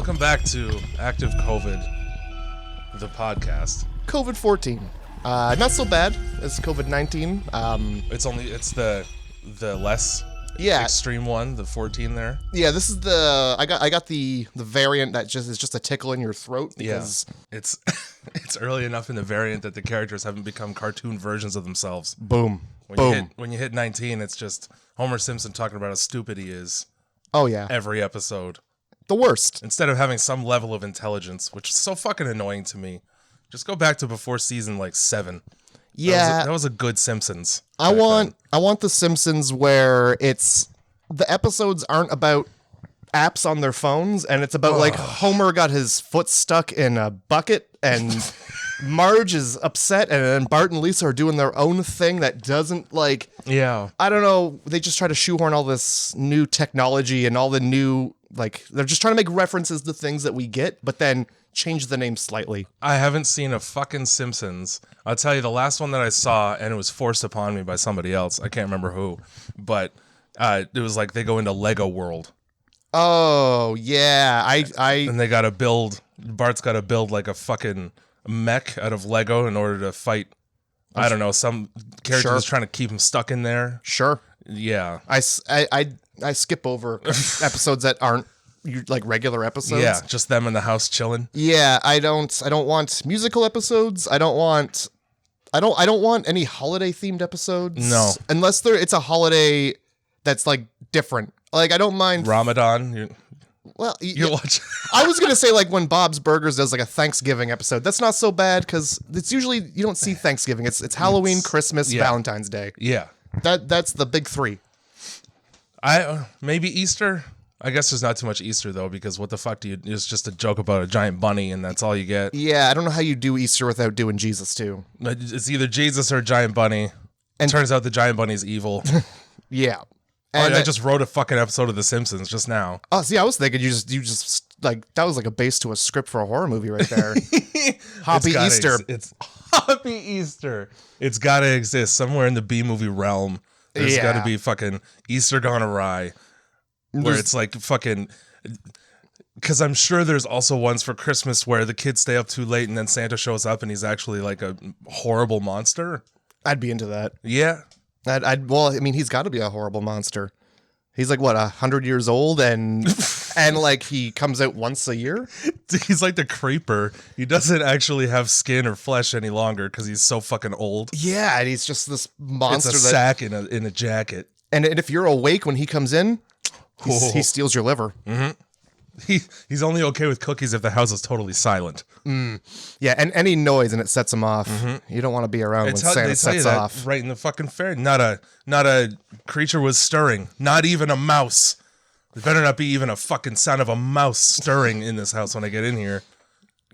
Welcome back to Active COVID, the podcast. COVID-14. Not so bad as COVID-19. It's the less extreme one, the 14 there. Yeah, this is I got the variant that is just a tickle in your throat because it's early enough in the variant that the characters haven't become cartoon versions of themselves. Boom. When you hit 19, it's just Homer Simpson talking about how stupid he is. Oh yeah. Every episode. The worst. Instead of having some level of intelligence, which is so fucking annoying to me. Just go back to before season 7. Yeah. That was a good Simpsons. I want the Simpsons where the episodes aren't about apps on their phones and it's about like Homer got his foot stuck in a bucket and Marge is upset and then Bart and Lisa are doing their own thing that doesn't I don't know, they just try to shoehorn all this new technology and all the new they're just trying to make references to things that we get, but then change the name slightly. I haven't seen a fucking Simpsons. I'll tell you, the last one that I saw, and it was forced upon me by somebody else. I can't remember who, but it was like they go into Lego World. Oh, yeah. And they got to build, Bart's got to build like a fucking mech out of Lego in order to fight, I don't know, some character that's trying to keep him stuck in there. Sure. Yeah. I skip over episodes that aren't like regular episodes. Yeah, just them in the house chilling. Yeah, I don't want musical episodes. I don't want any holiday themed episodes. No. Unless it's a holiday that's like different. Like I don't mind Ramadan. You watch. I was gonna say like when Bob's Burgers does like a Thanksgiving episode. That's not so bad because it's usually you don't see Thanksgiving. It's Halloween, Christmas, Valentine's Day. Yeah. That's the big three. Maybe Easter. I guess there's not too much Easter though, because what the fuck it's just a joke about a giant bunny and that's all you get. Yeah, I don't know how you do Easter without doing Jesus too. It's either Jesus or a giant bunny. And turns out the giant bunny's evil. Yeah. And I just wrote a fucking episode of The Simpsons just now. Oh, see, I was thinking you just like that was like a base to a script for a horror movie right there. Happy Easter. It's Happy Easter. It's got to exist somewhere in the B movie realm. There's got to be fucking Easter Gone Awry, where it's like fucking. Because I'm sure there's also ones for Christmas where the kids stay up too late and then Santa shows up and he's actually like a horrible monster. I'd be into that. Yeah. Well, I mean, he's got to be a horrible monster. He's like, what, 100 years old and like he comes out once a year? He's like the creeper. He doesn't actually have skin or flesh any longer because he's so fucking old. Yeah, and he's just this monster. It's a sack in a jacket. And if you're awake when he comes in, he steals your liver. Mm-hmm. He's only okay with cookies if the house is totally silent. Yeah, and any noise and it sets him off. Mm-hmm. You don't want to be around when Santa sets off. Right in the fucking fairy. Not a creature was stirring. Not even a mouse. There better not be even a fucking sound of a mouse stirring in this house when I get in here.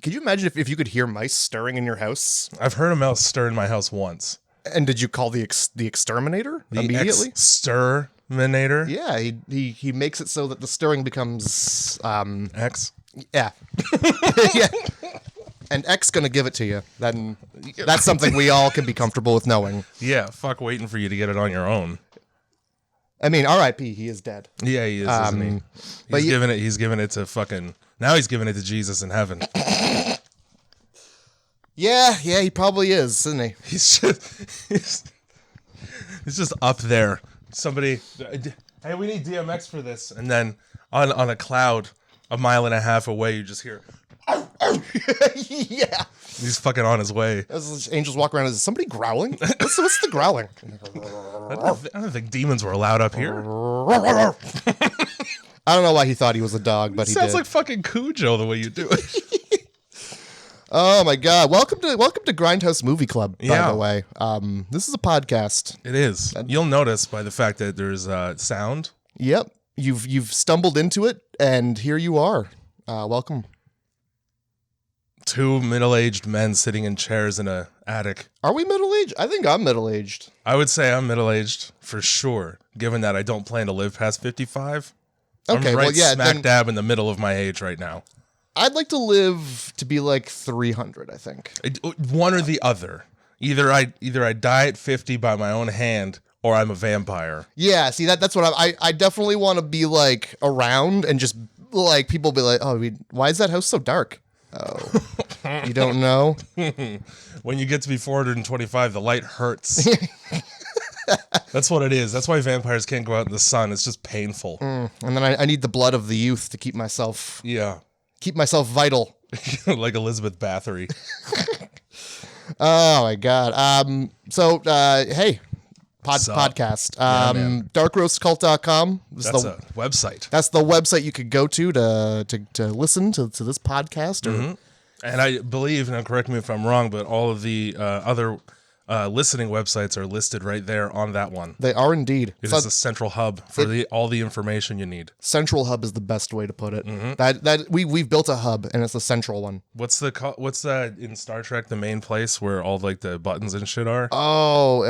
Could you imagine if you could hear mice stirring in your house? I've heard a mouse stir in my house once. And did you call the exterminator immediately? Exterminator? Yeah, he makes it so that the stirring becomes X. Yeah. Yeah. And X gonna give it to you. Then that's something we all can be comfortable with knowing. Yeah, fuck waiting for you to get it on your own. I mean, R.I.P. He is dead. Yeah, he is, isn't he? He's giving it to fucking. Now he's giving it to Jesus in heaven. Yeah, he probably is, isn't he? He's just up there. Somebody, hey, we need DMX for this, and then on a cloud a mile and a half away, you just hear. Yeah, he's fucking on his way. As angels walk around, is somebody growling? What's the growling? I don't think demons were allowed up here. I don't know why he thought he was a dog, but he sounds did. like fucking Cujo the way you do it. Oh my god! Welcome to Grindhouse Movie Club. By the way, this is a podcast. It is. You'll notice by the fact that there's sound. Yep, you've stumbled into it, and here you are. Welcome. Two middle-aged men sitting in chairs in a attic. Are we middle-aged? I think I'm middle-aged. I would say I'm middle-aged for sure, given that I don't plan to live past 55. Okay, I'm smack dab in the middle of my age right now. I'd like to live to be like 300, I think. One or the other. Either I die at 50 by my own hand, or I'm a vampire. Yeah, see that's what I definitely want to be like around and just like people be like, oh, why is that house so dark? Oh, you don't know? When you get to be 425, the light hurts. That's what it is. That's why vampires can't go out in the sun. It's just painful. And then I need the blood of the youth to keep myself vital. Like Elizabeth Bathory. Oh my God. So hey, podcast. darkroastcult.com. That's a website. That's the website you could go to listen to this podcast. Or, And I believe, now correct me if I'm wrong, but all of the other listening websites are listed right there on that one. They are indeed. It is a central hub for all the information you need. Central hub is the best way to put it. That we've built a hub, and it's the central one. What's that in Star Trek, the main place where all like the buttons and shit are? Oh,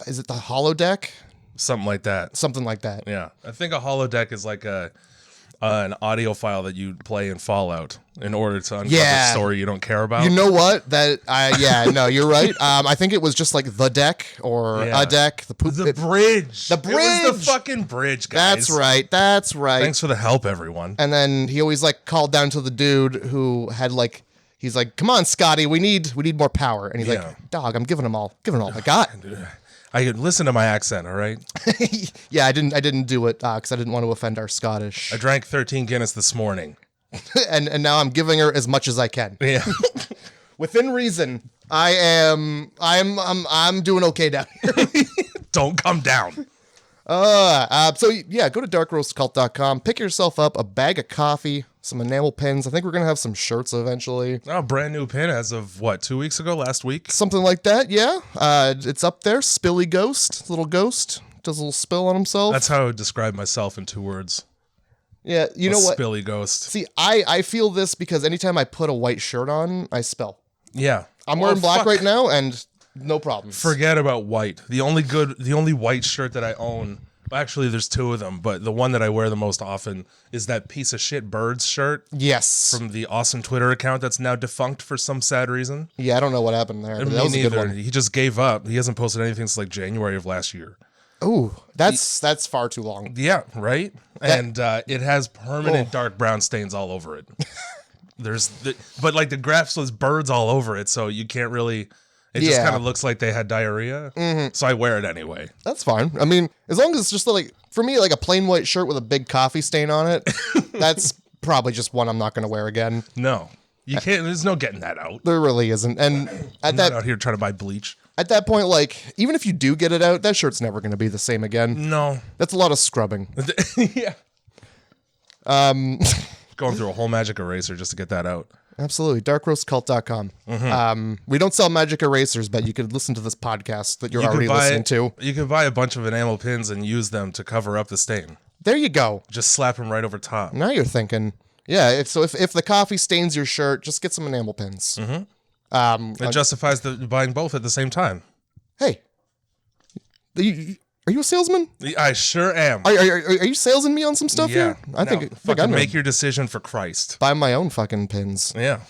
is it the holodeck? Something like that. Something like that. Yeah, I think a holodeck is like an audio file that you play in Fallout in order to uncover a story you don't care about. You know what? No, you're right. I think it was just like the deck or a deck. The bridge. The bridge. It was the fucking bridge, guys. That's right. Thanks for the help, everyone. And then he always like called down to the dude who had like, he's like, come on, Scotty, we need more power. And he's like, dog, I'm giving them all I got. I could listen to my accent, all right? Yeah, I didn't do it because I didn't want to offend our Scottish. I drank 13 Guinness this morning. and now I'm giving her as much as I can. Yeah. Within reason, I'm doing okay down here. Don't come down. So yeah, go to darkroastcult.com, pick yourself up a bag of coffee, some enamel pins. I think we're going to have some shirts eventually. Oh, brand new pin as of what, 2 weeks ago, last week? Something like that. Yeah. It's up there. Spilly ghost, little ghost, does a little spill on himself. That's how I would describe myself in 2 words. Yeah. You know what? Spilly ghost. See, I feel this because anytime I put a white shirt on, I spill. Yeah. I'm wearing black right now and no problems. Forget about white. The only white shirt that I own, actually there's 2 of them, but the one that I wear the most often is that piece of shit Birds shirt. Yes. From the awesome Twitter account that's now defunct for some sad reason. Yeah, I don't know what happened there. But that was a good one. He just gave up. He hasn't posted anything since like January of last year. Ooh, that's far too long. Yeah, right? And it has permanent dark brown stains all over it. But like the graph says birds all over it, so you can't really... It just kind of looks like they had diarrhea. So I wear it anyway. That's fine. I mean, as long as it's just like, for me, like a plain white shirt with a big coffee stain on it, that's probably just one I'm not going to wear again. No. You can't, there's no getting that out. There really isn't. And I'm not out here trying to buy bleach. At that point, like, even if you do get it out, that shirt's never going to be the same again. No. That's a lot of scrubbing. Yeah. Going through a whole magic eraser just to get that out. Absolutely. Darkroastcult.com. We don't sell magic erasers, but you could listen to this podcast that you're already listening to. You can buy a bunch of enamel pins and use them to cover up the stain. There you go. Just slap them right over top. Now you're thinking. Yeah, if the coffee stains your shirt, just get some enamel pins. It justifies buying both at the same time. Hey, are you a salesman? I sure am. Are you salesing me on some stuff here? I think I'm make your decision for Christ. Buy my own fucking pins. Yeah.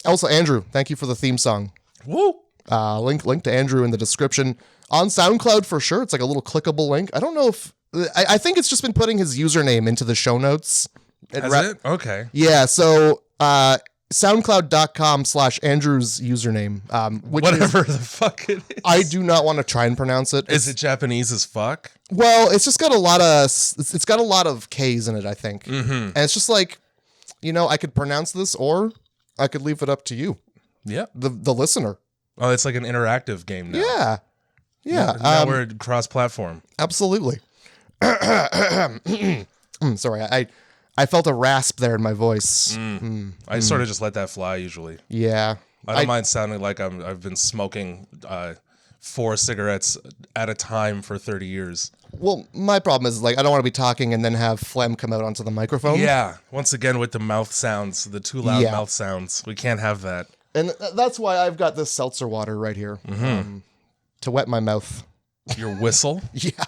Also, Andrew, thank you for the theme song. Woo. Link to Andrew in the description on SoundCloud for sure. It's like a little clickable link. I don't know if I think it's just been putting his username into the show notes. Has it? Okay. Yeah. So SoundCloud.com/Andrew's username, whatever the fuck it is. I do not want to try and pronounce it. Is it Japanese as fuck? Well, it's just got a lot of K's in it, I think. And it's just like, I could pronounce this or I could leave it up to you. Yeah. The listener. Oh, it's like an interactive game now. Yeah. Yeah. Now we're cross-platform. Absolutely. Sorry, I felt a rasp there in my voice. I sort of just let that fly usually. Yeah. I don't mind sounding like I've been smoking 4 cigarettes at a time for 30 years. Well, my problem is like I don't want to be talking and then have phlegm come out onto the microphone. Yeah. Once again with the mouth sounds, the too loud mouth sounds. We can't have that. And that's why I've got this seltzer water right here to wet my mouth. Your whistle? Yeah.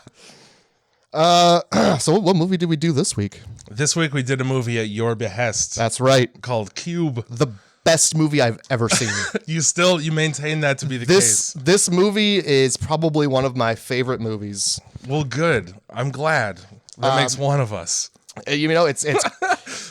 So what movie did we do this week? This week we did a movie at your behest. That's right. Called Cube. The best movie I've ever seen. You maintain that to be the case. This movie is probably one of my favorite movies. Well, good. I'm glad. That makes one of us. You know, it's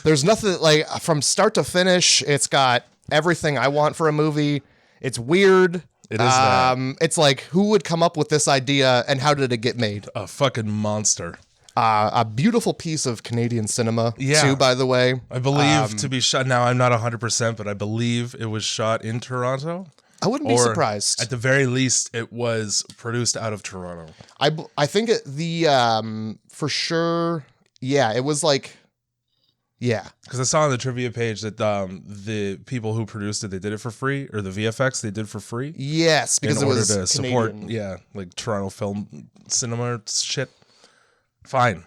there's nothing like from start to finish. It's got everything I want for a movie. It's weird. It is that. It's like, who would come up with this idea and how did it get made? A fucking monster. A beautiful piece of Canadian cinema, Yeah. too, by the way. I believe to be shot. Now, I'm not 100%, but I believe it was shot in Toronto. I wouldn't be surprised. At the very least, it was produced out of Toronto. I think for sure, yeah, it was like, yeah. Because I saw on the trivia page that the people who produced it, they did it for free, or the VFX, they did for free. Yes, because in it order was to support, Canadian. like Toronto film cinema shit. Fine.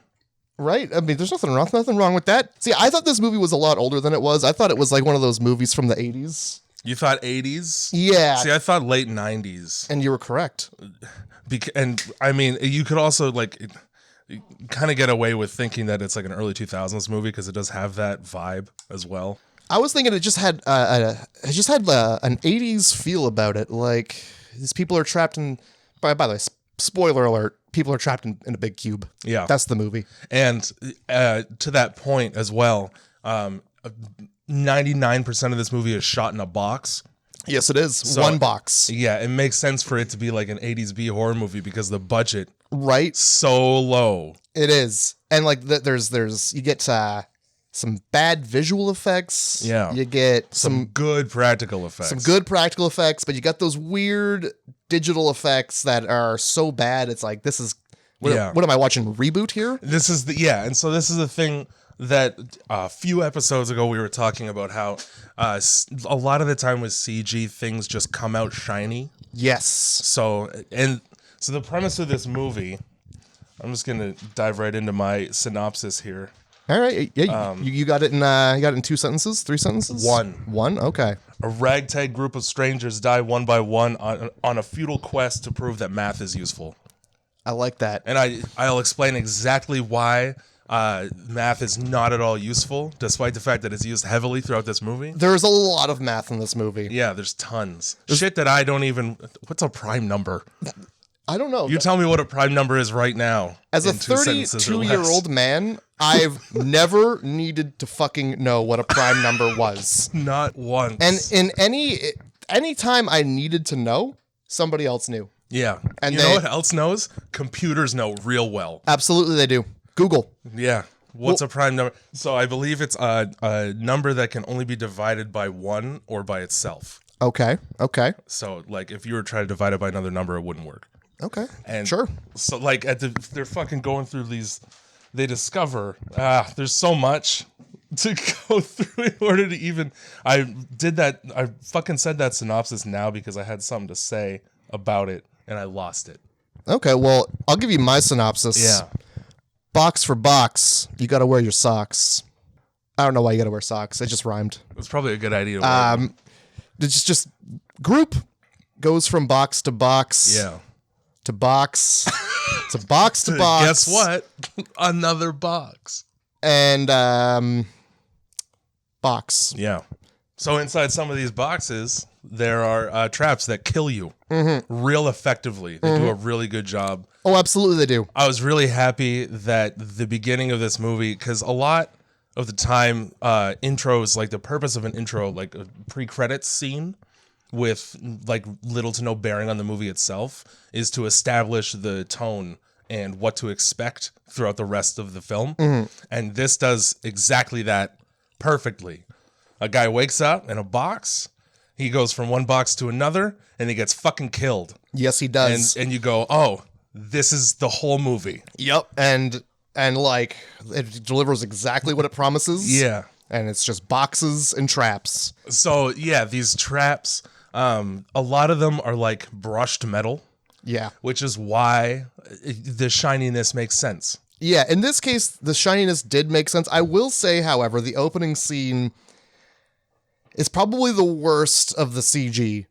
Right? I mean, there's nothing wrong with that. See, I thought this movie was a lot older than it was. I thought it was like one of those movies from the 80s. You thought 80s? Yeah. See, I thought late 90s. And you were correct. And I mean, you could also like kind of get away with thinking that it's like an early 2000s movie because it does have that vibe as well. I was thinking it just had an 80s feel about it. Like, these people are trapped in, by the way, spoiler alert, people are trapped in a big cube. Yeah. That's the movie. And to that point as well, 99% of this movie is shot in a box. Yes, it is. So, one box. Yeah, it makes sense for it to be like an 80s B horror movie because the budget Right? so low. It is. And like there's you get some bad visual effects. Yeah. You get Some good practical effects. some good practical effects, but you got those weird digital effects that are so bad. It's like, this is what am I watching? Reboot here? This is and so this is the thing that a few episodes ago we were talking about how a lot of the time with CG things just come out shiny. Yes. So the premise of this movie, I'm just gonna dive right into my synopsis here. All right. Yeah, you got it in 2 sentences, 3 sentences? One? Okay. A ragtag group of strangers die one by one on a futile quest to prove that math is useful. I like that. And I'll explain exactly why math is not at all useful, despite the fact that it's used heavily throughout this movie. There's a lot of math in this movie. Yeah, there's tons. Shit that I don't even... What's a prime number? I don't know. You tell me what a prime number is right now. As a in 2 sentences or less. 32-year-old man, I've never needed to fucking know what a prime number was. Not once. And in any time I needed to know, somebody else knew. Yeah. And you know what else knows? Computers know real well. Absolutely they do. Google. Yeah. What's a prime number? So I believe it's a number that can only be divided by 1 or by itself. Okay. So like if you were trying to divide it by another number, it wouldn't work. Okay. And sure. So like they're fucking going through these, they discover there's so much to go through in order to even. I fucking said that synopsis now because I had something to say about it and I lost it. Okay, well, I'll give you my synopsis. Yeah. Box for box, you got to wear your socks. I don't know why you got to wear socks. It just rhymed. It's probably a good idea to wear. It's just group goes from box to box. Yeah. To box. To box to box. Guess what? Another box. And box. Yeah. So inside some of these boxes, there are traps that kill you real effectively. They do a really good job. Oh, absolutely they do. I was really happy that the beginning of this movie, because a lot of the time, intros, like the purpose of an intro, like a pre-credits scene with like little to no bearing on the movie itself, is to establish the tone and what to expect throughout the rest of the film. And this does exactly that perfectly. A guy wakes up in a box, he goes from one box to another, and he gets fucking killed. Yes, he does. And you go, oh, this is the whole movie. Yep. And like it delivers exactly what it promises. Yeah. And it's just boxes and traps. So yeah, these traps, a lot of them are like brushed metal. Yeah. Which is why the shininess makes sense. Yeah, in this case, the shininess did make sense. I will say, however, the opening scene is probably the worst of the CG.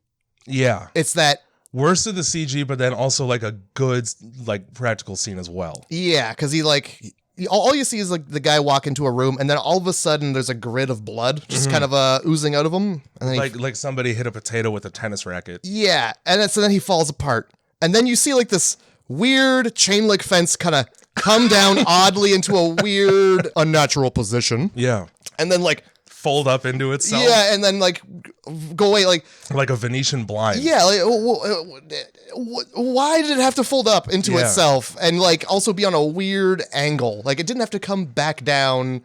Yeah. It's that... Worst of the CG, but then also like a good like practical scene as well. Yeah, because all you see is like the guy walk into a room, and then all of a sudden there's a grid of blood just kind of oozing out of him. And then like somebody hit a potato with a tennis racket. Yeah, and so then he falls apart. And then you see like this weird chain link fence kind of come down oddly into a weird, unnatural position. Yeah. And then like fold up into itself. Yeah, and then like go away like a Venetian blind. Yeah, like why did it have to fold up into itself and like also be on a weird angle? Like it didn't have to come back down.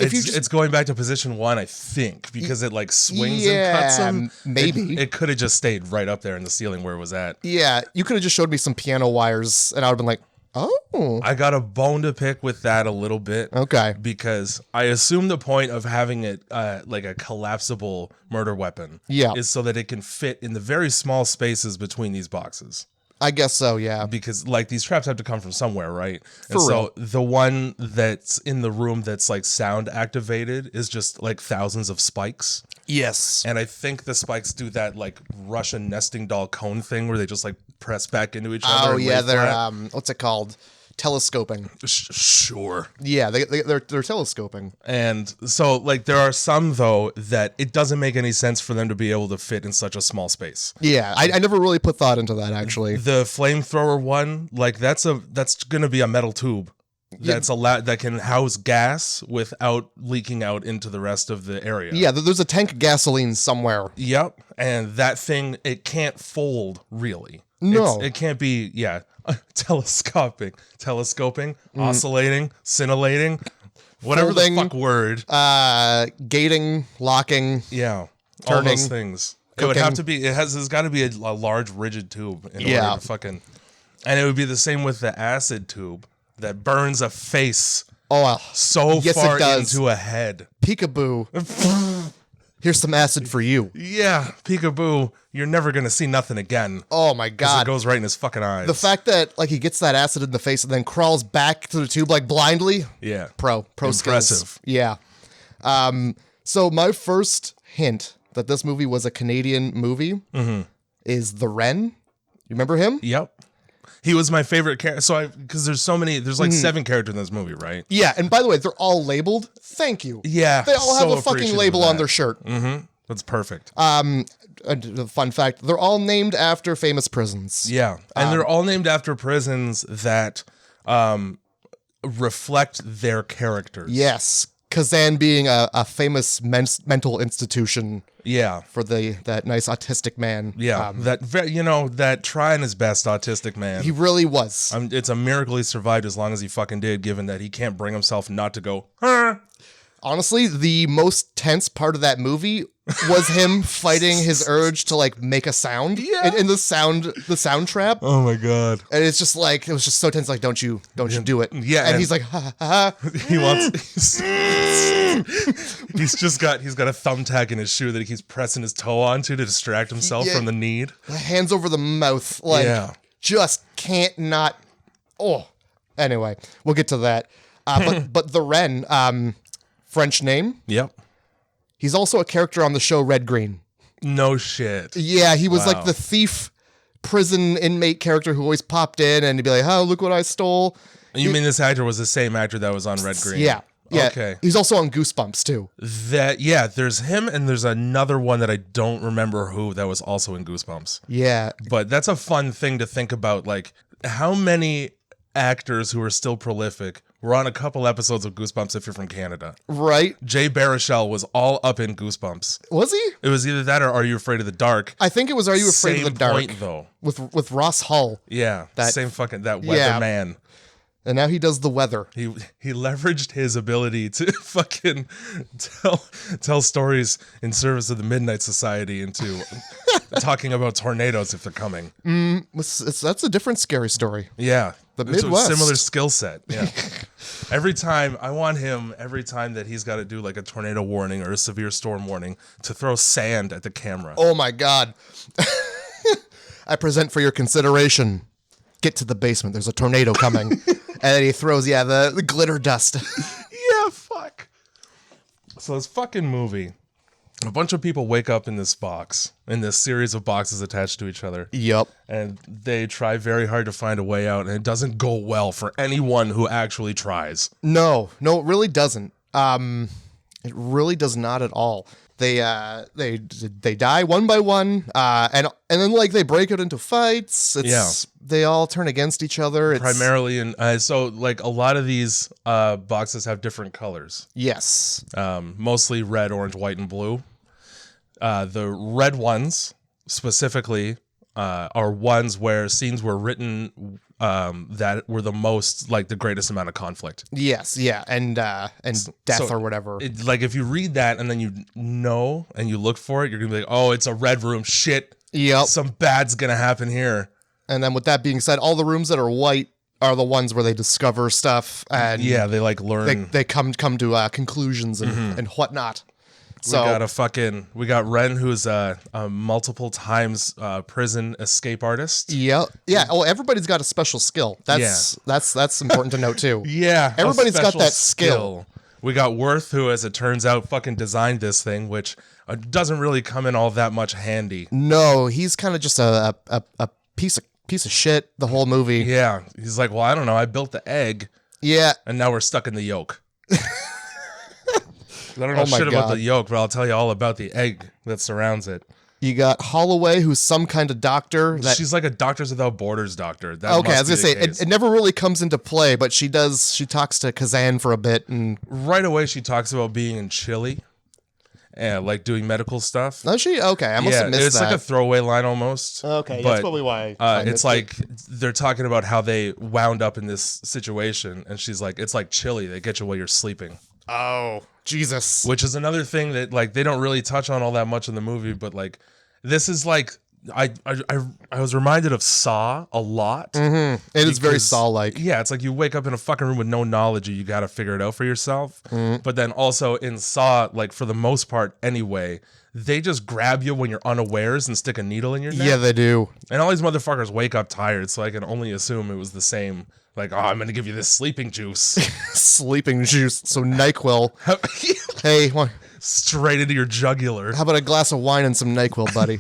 It's going back to position 1, I think, because it like swings and cuts him. Maybe it could have just stayed right up there in the ceiling where it was at. Yeah, you could have just showed me some piano wires, and I would have been like, "Oh." I got a bone to pick with that a little bit. Okay, because I assume the point of having it like a collapsible murder weapon, is so that it can fit in the very small spaces between these boxes. I guess so, yeah. Because like these traps have to come from somewhere, right? So the one that's in the room that's like sound activated is just like thousands of spikes. Yes. And I think the spikes do that like Russian nesting doll cone thing where they just like press back into each other. Oh yeah, they're what's it called? Telescoping. Sure. Yeah, they're telescoping. And so like there are some though that it doesn't make any sense for them to be able to fit in such a small space. Yeah, I never really put thought into that actually. The flamethrower one, like that's going to be a metal tube that's that can house gas without leaking out into the rest of the area. Yeah, there's a tank of gasoline somewhere. Yep, and that thing, it can't fold really. No. It can't be, telescoping, oscillating, scintillating, whatever Folding, the fuck word. Gating, locking. Yeah, turning, all those things. Cooking. It would have to be, there's got to be a large rigid tube in order to fucking, and it would be the same with the acid tube that burns a face so far into a head. Peekaboo. Here's some acid for you. Yeah, peekaboo. You're never going to see nothing again. Oh my God. It goes right in his fucking eyes. The fact that like he gets that acid in the face and then crawls back to the tube like blindly. Yeah. Pro Impressive. Skills. Yeah. So my first hint that this movie was a Canadian movie is The Wren. You remember him? Yep. He was my favorite character. So because there's like 7 characters in this movie, right? Yeah. And by the way, they're all labeled. Thank you. Yeah. They all have a fucking label on their shirt. Mm-hmm. That's perfect. A fun fact, they're all named after famous prisons. Yeah. And they're all named after prisons that reflect their characters. Yes. Kazan being a famous mental institution. Yeah. For that nice autistic man. Yeah. That trying his best autistic man. He really was. It's a miracle he survived as long as he fucking did, given that he can't bring himself not to go, huh? Honestly, the most tense part of that movie was him fighting his urge to like make a sound in the sound trap. Oh my God. And it's just like, it was just so tense. Like, don't you do it. Yeah. And he's like, ha, ha, ha. He wants, he's got a thumbtack in his shoe that he keeps pressing his toe onto to distract himself from the need. Hands over the mouth. Like, just can't not. Oh, anyway, we'll get to that. But the Wren, French name. Yep. He's also a character on the show Red Green. No shit. Yeah, he was like the thief prison inmate character who always popped in and he'd be like, oh, look what I stole. You mean this actor was the same actor that was on Red Green? Yeah. Yeah. Okay. He's also on Goosebumps too. There's him and there's another one that I don't remember who that was also in Goosebumps. Yeah. But that's a fun thing to think about, like how many actors who are still prolific were on a couple episodes of Goosebumps if you're from Canada. Right. Jay Baruchel was all up in Goosebumps. Was he? It was either that or Are You Afraid of the Dark? I think it was Are You Afraid of the Dark? Point, though. With Ross Hull. Yeah. That weatherman. And now he does the weather. He leveraged his ability to fucking tell stories in service of the Midnight Society into talking about tornadoes if they're coming. That's a different scary story. Yeah. The Midwest. A similar skill set. Yeah. Every time that he's got to do like a tornado warning or a severe storm warning to throw sand at the camera. Oh my God. I present for your consideration. Get to the basement. There's a tornado coming. And then he throws, the glitter dust. Yeah, fuck. So this fucking movie, a bunch of people wake up in this box, in this series of boxes attached to each other. Yep. And they try very hard to find a way out, and it doesn't go well for anyone who actually tries. No, it really doesn't. It really does not at all. they die one by one, and then like they break out into fights. They all turn against each other. It's, primarily in so like a lot of these boxes have different colors. Yes, mostly red, orange, white, and blue. The red ones specifically are ones where scenes were written that were the most, like, the greatest amount of conflict. Yes, yeah, and death or whatever. Like, if you read that and then you know and you look for it, you're gonna be like, oh, it's a red room. Shit. Yep. Some bad's gonna happen here. And then with that being said, all the rooms that are white are the ones where they discover stuff and yeah, they like learn. They come to conclusions and whatnot. So we got Ren, who's a multiple times prison escape artist. Yeah. Oh, everybody's got a special skill. That's important to note too. Yeah, everybody's got that skill. We got Worth, who, as it turns out, fucking designed this thing, which doesn't really come in all that much handy. No, he's kind of just a piece of shit the whole movie. Yeah, he's like, well, I don't know, I built the egg. Yeah, and now we're stuck in the yolk. I don't know shit about the yolk, but I'll tell you all about the egg that surrounds it. You got Holloway, who's some kind of doctor. She's like a Doctors Without Borders doctor. Okay, I was gonna say it never really comes into play, but she does. She talks to Kazan for a bit, and right away she talks about being in Chile, and like doing medical stuff. Oh, she okay? I must have missed it's that. like a throwaway line almost. Okay, but, that's probably why. It's like they're talking about how they wound up in this situation, and she's like, "It's like Chile. They get you while you're sleeping." Oh, Jesus. Which is another thing that, like, they don't really touch on all that much in the movie, but like this is like I was reminded of Saw a lot. Mm-hmm. It is very Saw-like. Yeah, it's like you wake up in a fucking room with no knowledge, you got to figure it out for yourself. Mm-hmm. But then also in Saw, like, for the most part anyway, they just grab you when you're unawares and stick a needle in your neck. Yeah, they do. And all these motherfuckers wake up tired, so I can only assume it was the same. Like, oh, I'm going to give you this sleeping juice. Sleeping juice. So NyQuil. Hey, straight into your jugular. How about a glass of wine and some NyQuil, buddy?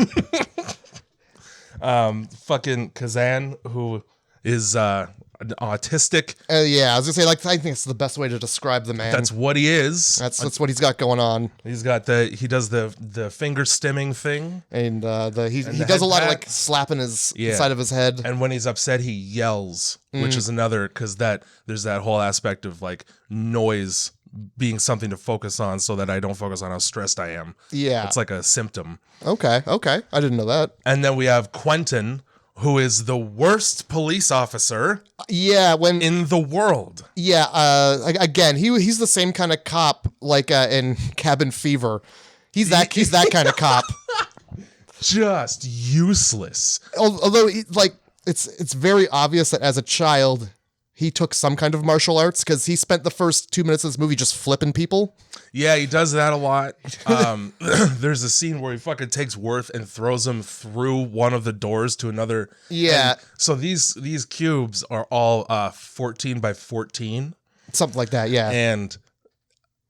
Fucking Kazan, who is autistic. Yeah, I was gonna say, like, I think it's the best way to describe the man. That's what he is. That's what he's got going on. He does the finger stimming thing, and he does a lot of like slapping his side of his head. And when he's upset, he yells, which is another, because there's that whole aspect of like noise being something to focus on, so that I don't focus on how stressed I am. Yeah, it's like a symptom. Okay, I didn't know that. And then we have Quentin, who is the worst police officer in the world. Yeah, again, he's the same kind of cop like in Cabin Fever. He's that kind of cop. Just useless. Although it's very obvious that as a child he took some kind of martial arts, because he spent the first 2 minutes of this movie just flipping people. Yeah, he does that a lot. There's a scene where he fucking takes Worth and throws him through one of the doors to another. Yeah. And so these cubes are all 14 by 14. Something like that, yeah. And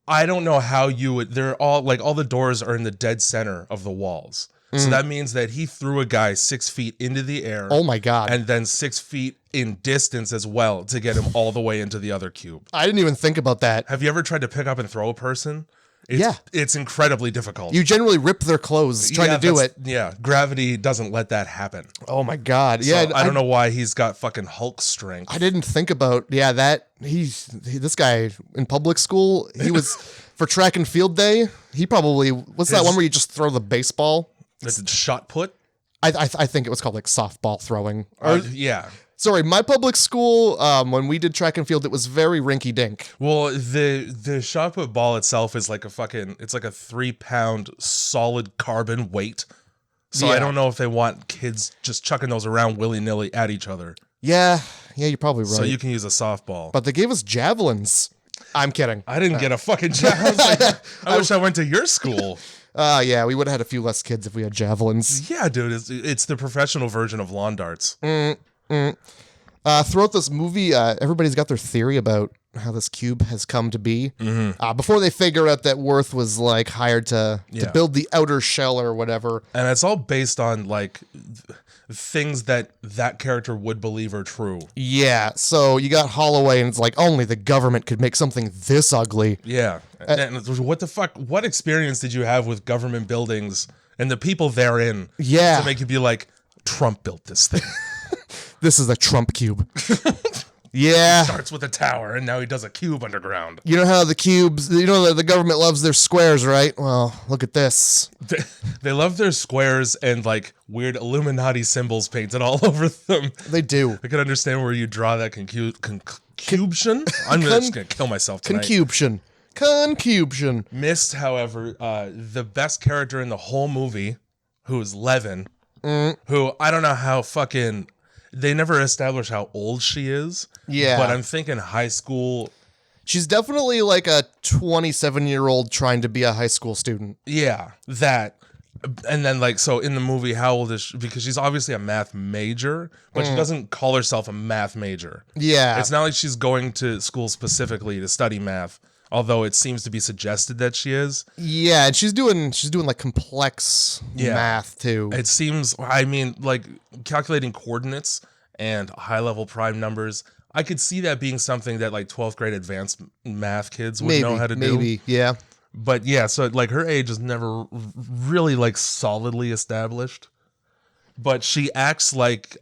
I don't know how they're all, like, all the doors are in the dead center of the walls. So that means that he threw a guy 6 feet into the air. Oh my God. And then 6 feet in distance as well to get him all the way into the other cube. I didn't even think about that. Have you ever tried to pick up and throw a person? It's incredibly difficult. You generally rip their clothes trying to do it. Yeah, gravity doesn't let that happen. Oh my God. So I don't know why he's got fucking Hulk strength. I didn't think about, this guy in public school, he was, for track and field day, he probably, what's that one where you just throw the baseball? Is it shot put? I think it was called like softball throwing. Yeah. Sorry, my public school, when we did track and field, it was very rinky dink. Well, the shot put ball itself is like it's like a 3-pound solid carbon weight. So I don't know if they want kids just chucking those around willy-nilly at each other. Yeah, you're probably right. So you can use a softball. But they gave us javelins. I'm kidding. I didn't get a fucking javelin. I wish I went to your school. Yeah, we would have had a few less kids if we had javelins. Yeah, dude, it's the professional version of lawn darts. Throughout this movie, everybody's got their theory about how this cube has come to be. Before they figure out that Worth was like hired to build the outer shell or whatever. And it's all based on like things that character would believe are true. Yeah, so you got Holloway, and it's like only the government could make something this ugly. Yeah, and what the fuck? What experience did you have with government buildings and the people therein? Yeah, to make you be like, Trump built this thing. This is a Trump cube. Yeah. Starts with a tower, and now he does a cube underground. You know how the cubes, the government loves their squares, right? Well, look at this. They love their squares and like weird Illuminati symbols painted all over them. They do. I can understand where you draw that concubtion. I'm just going to kill myself tonight. Concubtion. Missed, however, the best character in the whole movie, who is Levin, who I don't know how fucking... They never establish how old she is. Yeah. But I'm thinking high school. She's definitely like a 27-year-old trying to be a high school student. Yeah, that. And then like, so in the movie, how old is she? Because she's obviously a math major, but she doesn't call herself a math major. Yeah. It's not like she's going to school specifically to study math, although it seems to be suggested that she is. Yeah, and she's doing like complex math too. It seems, I mean, like calculating coordinates and high-level prime numbers, I could see that being something that like 12th grade advanced math kids would know how to do. Maybe, yeah. But yeah, so like her age is never really like solidly established. But she acts like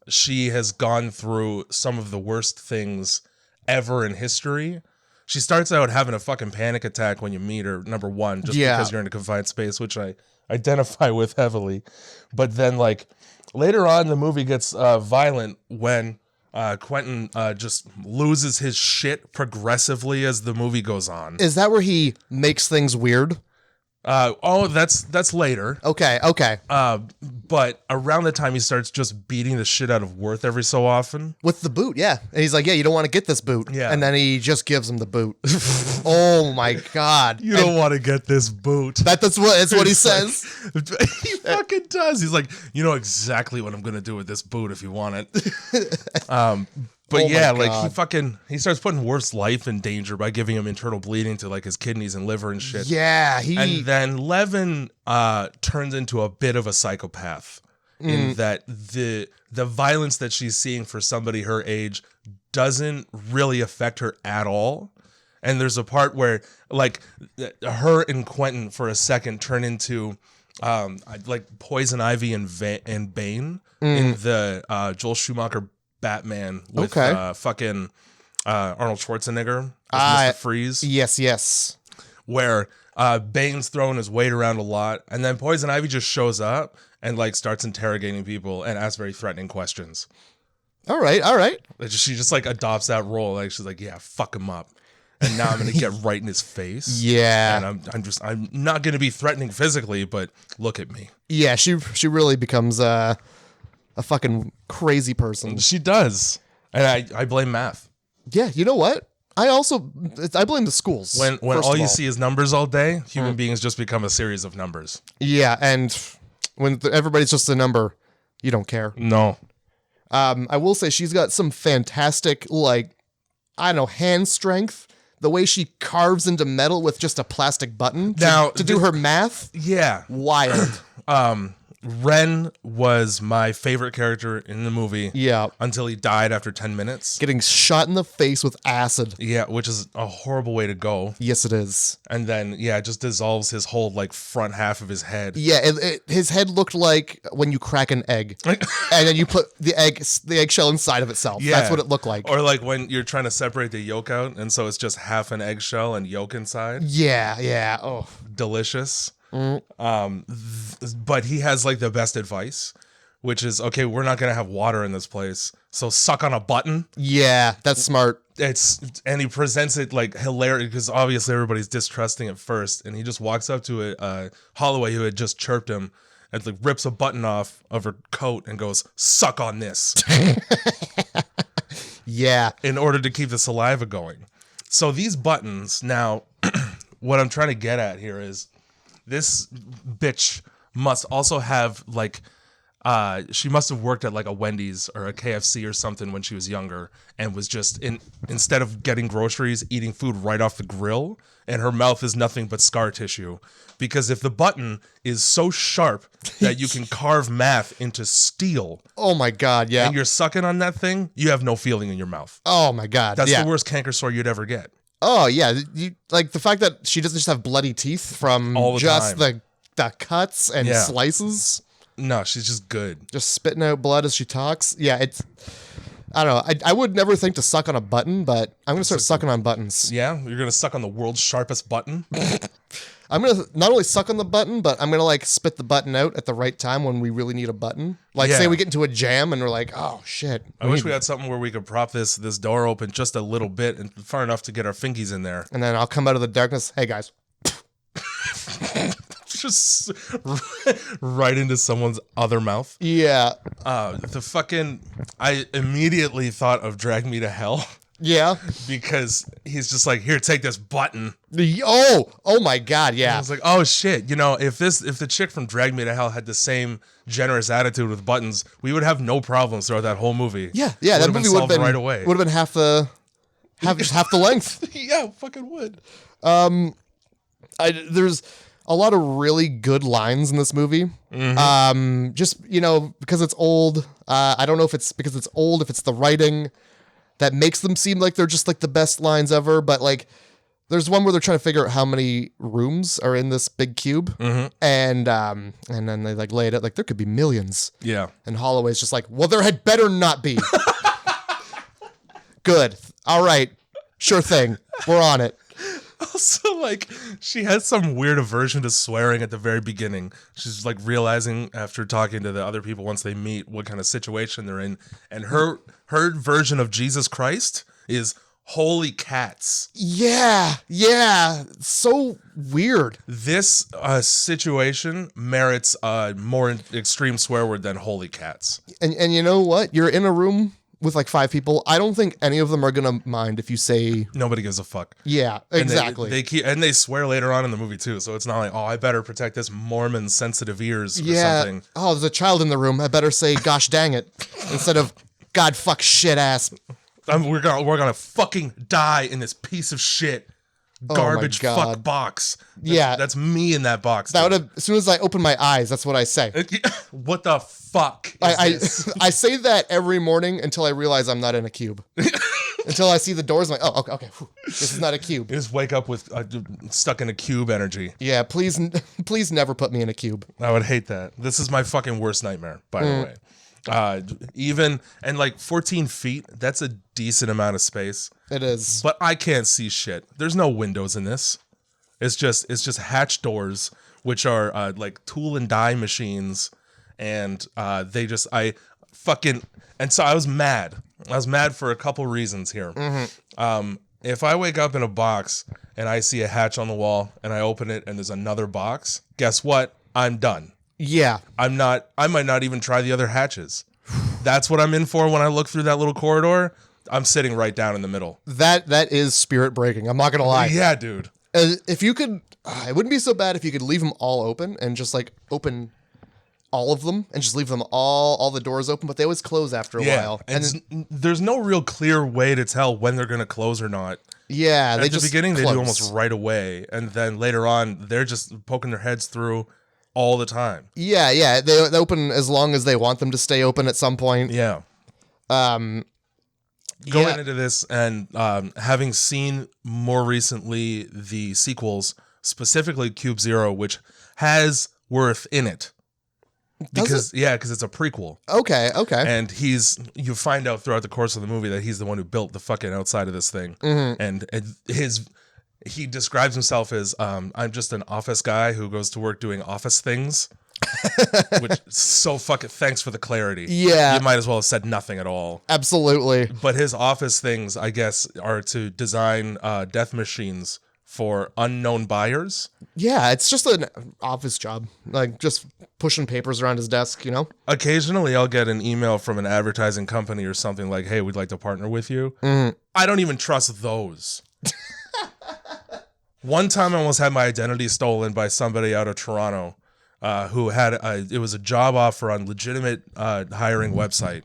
she has gone through some of the worst things ever in history. She starts out having a fucking panic attack when you meet her, number one, just because you're in a confined space, which I identify with heavily. But then, like, later on, the movie gets violent when Quentin just loses his shit progressively as the movie goes on. Is that where he makes things weird? That's later. Okay. But around the time he starts just beating the shit out of Worth every so often. With the boot, yeah. And he's like, yeah, you don't want to get this boot. Yeah. And then he just gives him the boot. Oh my God. You don't want to get this boot. That's what he says. He fucking does. He's like, you know exactly what I'm going to do with this boot if you want it. But yeah, like he starts putting Worth's life in danger by giving him internal bleeding to like his kidneys and liver and shit. Yeah, and then Levin turns into a bit of a psychopath in that the violence that she's seeing for somebody her age doesn't really affect her at all. And there's a part where like her and Quentin for a second turn into like Poison Ivy and Bane in the Joel Schumacher Batman with fucking Arnold Schwarzenegger as Mr. Freeze. Yes. Where Bane's throwing his weight around a lot, and then Poison Ivy just shows up and like starts interrogating people and asks very threatening questions. All right. She just like adopts that role. Like she's like, yeah, fuck him up. And now I'm gonna get right in his face. Yeah. And I'm not gonna be threatening physically, but look at me. Yeah, she really becomes a fucking crazy person. She does. And I blame math. Yeah, you know what? I blame the schools. When all you see is numbers all day, human beings just become a series of numbers. Yeah, and when everybody's just a number, you don't care. No. I will say she's got some fantastic, like, I don't know, hand strength. The way she carves into metal with just a plastic button to do her math. Yeah. Wild. Ren was my favorite character in the movie. Yeah. Until he died after 10 minutes. Getting shot in the face with acid. Yeah, which is a horrible way to go. Yes, it is. And then, yeah, it just dissolves his whole, like, front half of his head. Yeah, his head looked like when you crack an egg. And then you put the eggshell inside of itself. Yeah. That's what it looked like. Or like when you're trying to separate the yolk out, and so it's just half an eggshell and yolk inside. Yeah. Oh. Delicious. But he has like the best advice, which is, okay, we're not gonna have water in this place, so suck on a button. Yeah, that's smart. And he presents it like hilarious because obviously everybody's distrusting at first, and he just walks up to Holloway, who had just chirped him, and like rips a button off of her coat and goes, suck on this. Yeah, in order to keep the saliva going. So these buttons now, what I'm trying to get at here is, this bitch must also have like she must have worked at like a Wendy's or a KFC or something when she was younger, and was just instead of getting groceries, eating food right off the grill, and her mouth is nothing but scar tissue. Because if the button is so sharp that you can carve math into steel, oh my god, yeah, and you're sucking on that thing, you have no feeling in your mouth. Oh my god, that's the worst canker sore you'd ever get. Oh yeah, like the fact that she doesn't just have bloody teeth from just the cuts and slices. No, she's just good. Just spitting out blood as she talks. Yeah, it's... I don't know. I would never think to suck on a button, but I'm going to start sucking on buttons. Yeah? You're going to suck on the world's sharpest button? I'm going to not only suck on the button, but I'm going to like spit the button out at the right time when we really need a button. Like say we get into a jam and we're like, oh shit. I wish we had something where we could prop this door open just a little bit and far enough to get our fingies in there. And then I'll come out of the darkness. Hey guys. Just right into someone's other mouth. Yeah. I immediately thought of Drag Me to Hell. Yeah. Because he's just like, here, take this button. Oh my god, yeah. And I was like, oh shit, if the chick from Drag Me to Hell had the same generous attitude with buttons, we would have no problems throughout that whole movie. Yeah, that movie would have been right away. Would have been half the length. Yeah, fucking would. There's a lot of really good lines in this movie. Mm-hmm. Just, because it's old. I don't know if it's because it's old, if it's the writing that makes them seem like they're just like the best lines ever. But like, there's one where they're trying to figure out how many rooms are in this big cube. Mm-hmm. And then they like lay it out like there could be millions. Yeah. And Holloway's just like, well, there had better not be. Good. All right. Sure thing. We're on it. Also, like, she has some weird aversion to swearing at the very beginning. She's like realizing after talking to the other people once they meet what kind of situation they're in, and her version of Jesus Christ is holy cats. Yeah, so weird. This situation merits a more extreme swear word than holy cats. And you know what? You're in a room with like 5 people. I don't think any of them are gonna mind if you say nobody gives a fuck. Yeah, exactly. And they swear later on in the movie too, so it's not like, oh, I better protect this Mormon sensitive ears or something. Oh, there's a child in the room. I better say gosh dang it instead of God fuck shit ass. We're gonna fucking die in this piece of shit garbage fuck box. That's me in that box. That would have, as soon as I open my eyes, that's what I say. What the fuck is this? I say that every morning until I realize I'm not in a cube. Until I see the doors, I'm like, oh, okay, whew, this is not a cube. You just wake up with stuck in a cube energy. Yeah, please never put me in a cube. I would hate that. This is my fucking worst nightmare, by the way. Even and like 14 feet, that's a decent amount of space. It is, but I can't see shit. There's no windows in this. It's just hatch doors, which are like tool and die machines, and so I was mad. I was mad for a couple reasons here. Mm-hmm. If I wake up in a box and I see a hatch on the wall and I open it and there's another box, guess what? I'm done. Yeah. I might not even try the other hatches. That's what I'm in for when I look through that little corridor. I'm sitting right down in the middle. That is spirit breaking. I'm not going to lie. Yeah, dude. If you could, it wouldn't be so bad if you could leave them all open and just like open all of them and just leave them all the doors open, but they always close after a while. And there's no real clear way to tell when they're going to close or not. Yeah. At the beginning, they do almost right away. And then later on, they're just poking their heads through all the time. Yeah. They open as long as they want them to stay open at some point. Yeah. Going into this and having seen more recently the sequels, specifically Cube Zero, which has Worth in it. Because it's a prequel. Okay. And you find out throughout the course of the movie that he's the one who built the fucking outside of this thing. Mm-hmm. And he describes himself as I'm just an office guy who goes to work doing office things. Which so fucking thanks for the clarity. Yeah. You might as well have said nothing at all. Absolutely. But his office things, I guess, are to design death machines for unknown buyers. Yeah, it's just an office job. Like just pushing papers around his desk, Occasionally I'll get an email from an advertising company or something like, hey, we'd like to partner with you. Mm. I don't even trust those. One time I almost had my identity stolen by somebody out of Toronto. who had it was a job offer on legitimate hiring website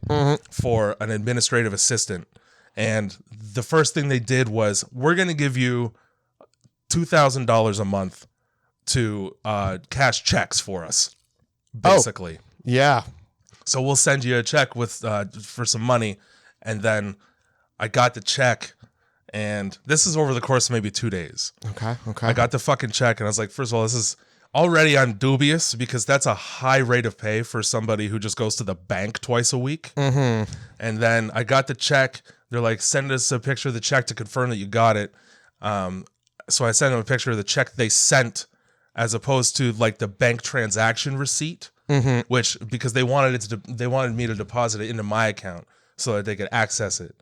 for an administrative assistant. And the first thing they did was, we're going to give you $2,000 a month to cash checks for us, basically. Oh, yeah. So we'll send you a check with for some money. And then I got the check, and this is over the course of maybe 2 days. Okay. I got the fucking check, and I was like, first of all, this is already, I'm dubious, because that's a high rate of pay for somebody who just goes to the bank twice a week. Mm-hmm. And then I got the check. They're like, send us a picture of the check to confirm that you got it. So I sent them a picture of the check they sent, as opposed to like the bank transaction receipt, which, because they wanted me to deposit it into my account so that they could access it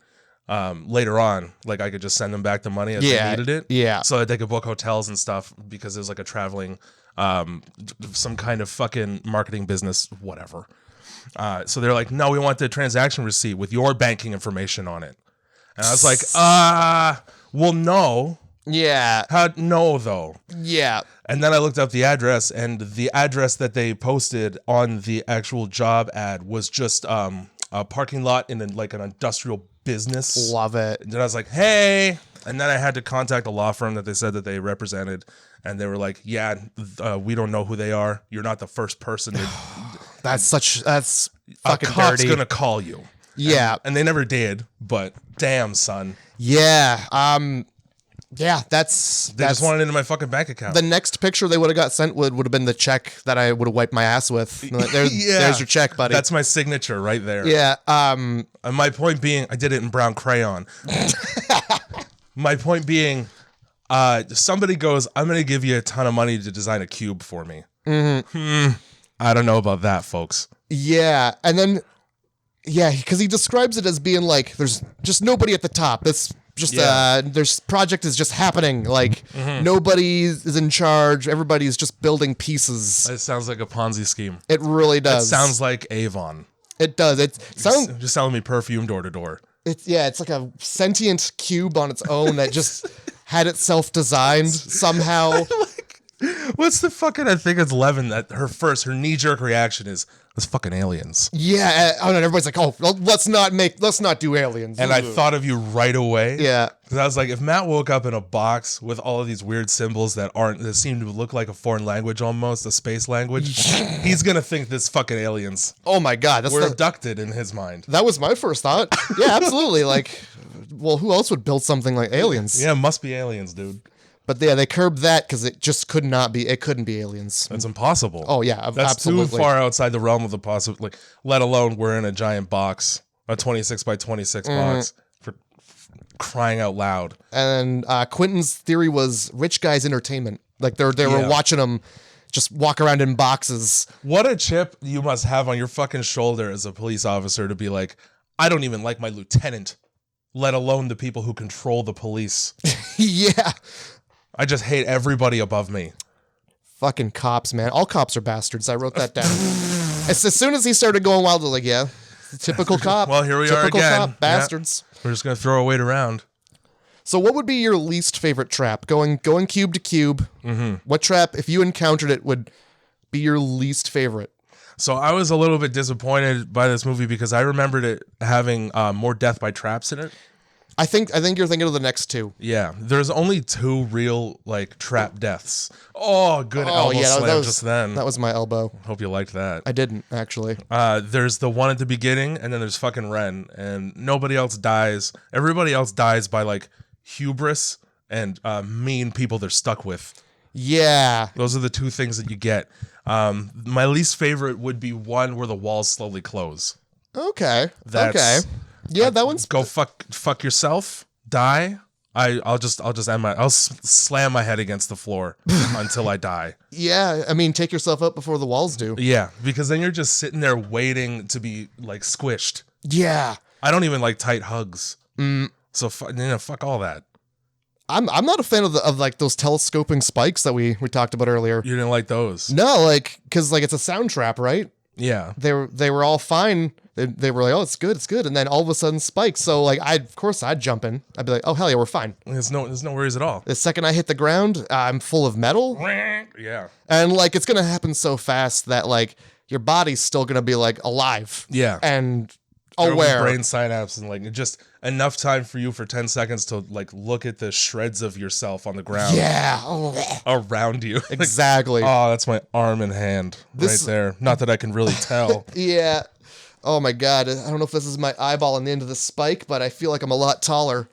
later on. Like I could just send them back the money as they needed it. Yeah. So that they could book hotels and stuff, because it was like a traveling, some kind of fucking marketing business, whatever. So they're like, no, we want the transaction receipt with your banking information on it. And I was like, well, no. Yeah. No, though. Yeah. And then I looked up the address, and the address that they posted on the actual job ad was just a parking lot in like an industrial business. Love it. And then I was like, hey. And then I had to contact a law firm that they said that they represented, and they were like, yeah, we don't know who they are. You're not the first person. That's fucking a cop's dirty. gonna call you. Yeah. And they never did, but damn, son. Yeah. Yeah, that's just wanted it into my fucking bank account. The next picture they would have got sent would have been the check that I would have wiped my ass with. Like, there's your check, buddy. That's my signature right there. Yeah. And my point being, I did it in brown crayon. My point being, somebody goes, I'm going to give you a ton of money to design a cube for me. Mm-hmm. I don't know about that, folks. Yeah. And then, yeah, because he describes it as being like, there's just nobody at the top. It's just, there's project is just happening. Like, nobody is in charge. Everybody's just building pieces. It sounds like a Ponzi scheme. It really does. It sounds like Avon. It does. It sounds just selling me perfume door to door. It's like a sentient cube on its own that just had itself designed somehow. What's the fucking, I think it's Levin, that her knee-jerk reaction is, it's fucking aliens. Yeah, and everybody's like, oh, let's not do aliens. And I thought of you right away. Yeah. Because I was like, if Matt woke up in a box with all of these weird symbols that seem to look like a foreign language almost, a space language, he's going to think this fucking aliens. Oh my God. We're abducted in his mind. That was my first thought. Yeah, absolutely. Like, well, who else would build something like aliens? Yeah, it must be aliens, dude. But yeah, they curbed that because it just could not be. It couldn't be aliens. That's impossible. Oh yeah, that's absolutely. too far outside the realm of the possible. Like, let alone we're in a giant box, a 26 by 26 box, for crying out loud. And Quentin's theory was rich guys' entertainment. Like they were watching them just walk around in boxes. What a chip you must have on your fucking shoulder as a police officer to be like, I don't even like my lieutenant, let alone the people who control the police. Yeah. I just hate everybody above me. Fucking cops, man. All cops are bastards. I wrote that down. as soon as he started going wild, I was like, yeah, typical cop. Well, here we are again. Typical cop, bastards. Yep. We're just going to throw a weight around. So what would be your least favorite trap? Going cube to cube. What trap, if you encountered it, would be your least favorite? So I was a little bit disappointed by this movie because I remembered it having more death by traps in it. I think you're thinking of the next two. Yeah, there's only two real like trap deaths. Oh, good elbow slam just then. That was my elbow. Hope you liked that. I didn't actually. There's the one at the beginning, and then there's fucking Ren, and nobody else dies. Everybody else dies by like hubris and mean people they're stuck with. Yeah, those are the two things that you get. My least favorite would be one where the walls slowly close. Okay. Okay. Yeah, that one's go fuck yourself, die. I'll slam my head against the floor until I die. Yeah, I mean, take yourself up before the walls do. Yeah, because then you're just sitting there waiting to be like squished. Yeah, I don't even like tight hugs. So fuck all that. I'm not a fan of like those telescoping spikes that we talked about earlier. You didn't like those? No, like because like it's a sound trap, right? Yeah. They were all fine. They were like, oh, it's good. And then all of a sudden spikes. So like, of course I'd jump in. I'd be like, oh, hell yeah, we're fine. There's no worries at all. The second I hit the ground, I'm full of metal. Yeah. And like, it's going to happen so fast that like your body's still going to be like alive. Yeah. And There'll be aware. brain synapse and like just enough time for you for 10 seconds to like look at the shreds of yourself on the ground. Yeah. Around you. Exactly. Oh, that's my arm and hand right there. Not that I can really tell. Yeah. Oh my God. I don't know if this is my eyeball on the end of the spike, but I feel like I'm a lot taller.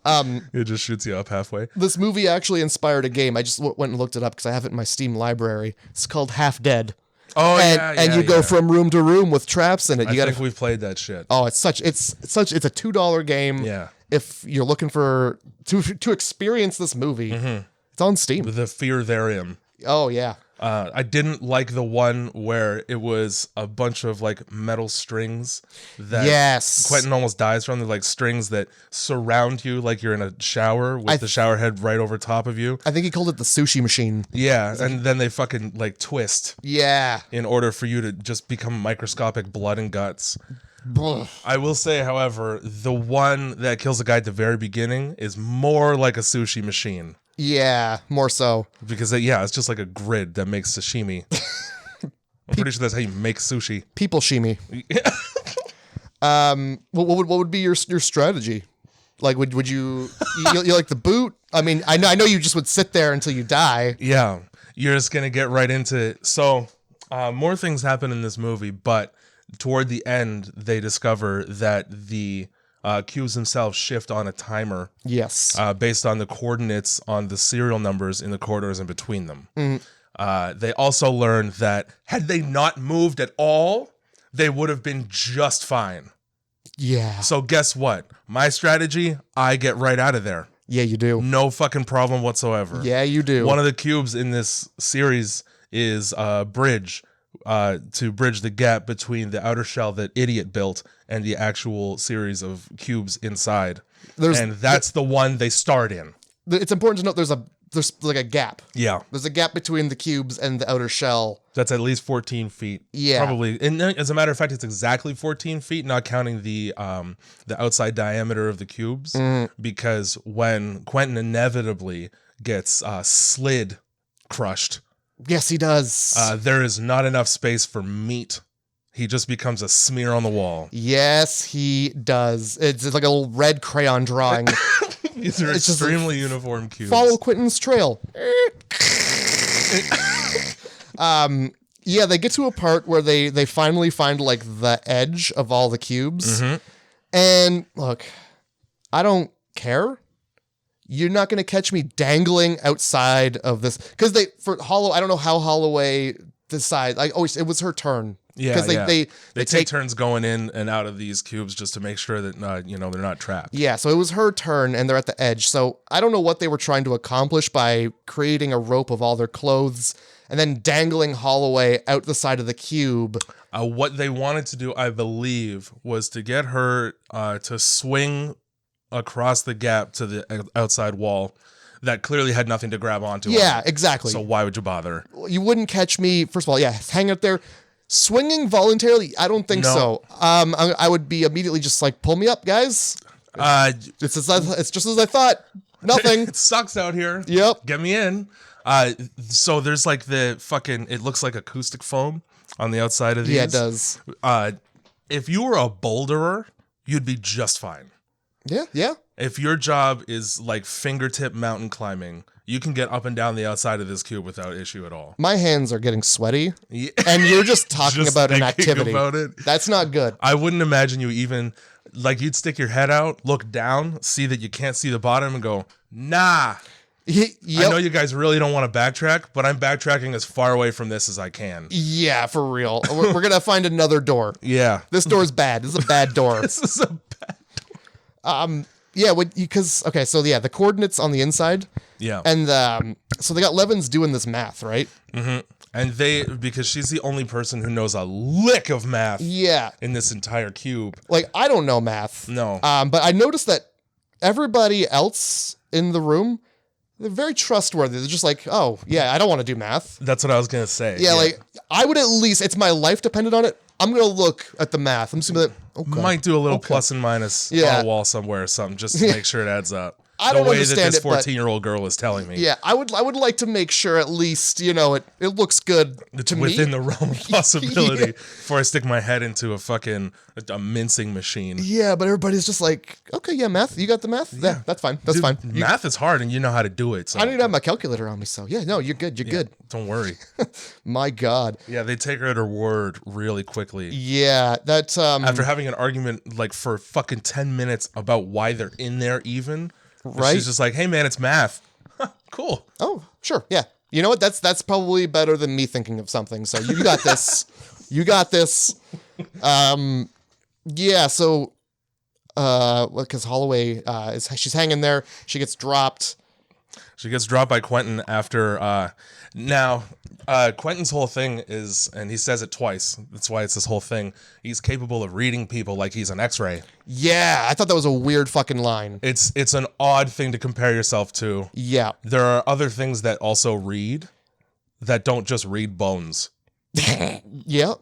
It just shoots you up halfway. This movie actually inspired a game. I just went and looked it up because I have it in my Steam library. It's called Half Dead. Oh, and you go from room to room with traps in it. I think we've played that shit. Oh, it's a $2 game. Yeah. If you're looking for to experience this movie, it's on Steam. The fear therein. Oh yeah. I didn't like the one where it was a bunch of like metal strings that Quentin almost dies from. They're like strings that surround you like you're in a shower with the shower head right over top of you. I think he called it the sushi machine. Yeah, and then they fucking like twist. Yeah. In order for you to just become microscopic blood and guts. I will say, however, the one that kills the guy at the very beginning is more like a sushi machine. Yeah, more so. Because, it's just like a grid that makes sashimi. I'm pretty sure that's how you make sushi. People shimi. What would be your strategy? Like, would you like the boot? I mean, I know you just would sit there until you die. Yeah, you're just going to get right into it. So, more things happen in this movie, but toward the end, they discover that the cubes themselves shift on a timer. Yes. Based on the coordinates on the serial numbers in the corridors in between them. Mm-hmm. They also learned that had they not moved at all, they would have been just fine. Yeah. So guess what? My strategy, I get right out of there. Yeah, you do. No fucking problem whatsoever. Yeah, you do. One of the cubes in this series is a bridge. To bridge the gap between the outer shell that Idiot built and the actual series of cubes inside. And that's the one they start in. It's important to note there's like a gap. Yeah. There's a gap between the cubes and the outer shell. That's at least 14 feet. Yeah. Probably. And as a matter of fact, it's exactly 14 feet, not counting the outside diameter of the cubes. Because when Quentin inevitably gets slid crushed, yes, he does. there is not enough space for meat. He just becomes a smear on the wall. Yes, he does. It's like a little red crayon drawing. These are extremely uniform cubes. Follow Quentin's trail. Yeah, they get to a part where they finally find like the edge of all the cubes. And look, I don't care. You're not going to catch me dangling outside of this. Because I don't know how Holloway decides. It was her turn. Yeah, because they take turns going in and out of these cubes just to make sure that they're not trapped. Yeah, so it was her turn, and they're at the edge. So I don't know what they were trying to accomplish by creating a rope of all their clothes and then dangling Holloway out the side of the cube. What they wanted to do, I believe, was to get her to swing across the gap to the outside wall that clearly had nothing to grab onto. Yeah, exactly. So why would you bother? You wouldn't catch me. First of all, hang out there. Swinging voluntarily, I don't think so. I would be immediately just like, pull me up, guys. It's just as I thought. Nothing. It sucks out here. Yep. Get me in. So there's like the fucking, it looks like acoustic foam on the outside of these. Yeah, it does. If you were a boulderer, you'd be just fine. Yeah. If your job is like fingertip mountain climbing, you can get up and down the outside of this cube without issue at all. My hands are getting sweaty, and you're just talking about an activity. About it. That's not good. I wouldn't imagine you even, like, you'd stick your head out, look down, see that you can't see the bottom, and go, nah. Yep. I know you guys really don't want to backtrack, but I'm backtracking as far away from this as I can. Yeah, for real. We're going to find another door. Yeah. This door's bad. This is a bad door. This is a bad door. Yeah, the coordinates on the inside. Yeah. And so they got Levins doing this math, right? Mm-hmm. And because she's the only person who knows a lick of math. Yeah. In this entire cube. Like, I don't know math. No. But I noticed that everybody else in the room, they're very trustworthy. They're just like, oh, yeah, I don't want to do math. That's what I was going to say. Yeah, like, I would at least, it's my life dependent on it. I'm going to look at the math. I'm just going to be like, okay. Might do a little plus and minus on a wall somewhere or something just to make sure it adds up. I don't understand that this 14-year-old girl is telling me. Yeah, I would like to make sure at least, it looks good it's to within me. the realm of possibility before I stick my head into a mincing machine. Yeah, but everybody's just like, okay, yeah, math. You got the math? Yeah, that's fine. That's fine. Math is hard and you know how to do it. So. I don't even have my calculator on me, so yeah, no, you're good. You're good. Don't worry. My God. Yeah, they take her at her word really quickly. Yeah, that's after having an argument like for fucking 10 minutes about why they're in there even. Right. She's just like, hey man, it's math. Cool. Oh, sure. Yeah. You know what? That's probably better than me thinking of something. So you got this. You got this. Yeah. So, because Holloway she's hanging there. She gets dropped. She gets dropped by Quentin after. Now, Quentin's whole thing is, and he says it twice. That's why it's this whole thing. He's capable of reading people like he's an X-ray. Yeah, I thought that was a weird fucking line. It's an odd thing to compare yourself to. Yeah. There are other things that also read that don't just read bones. Yeah.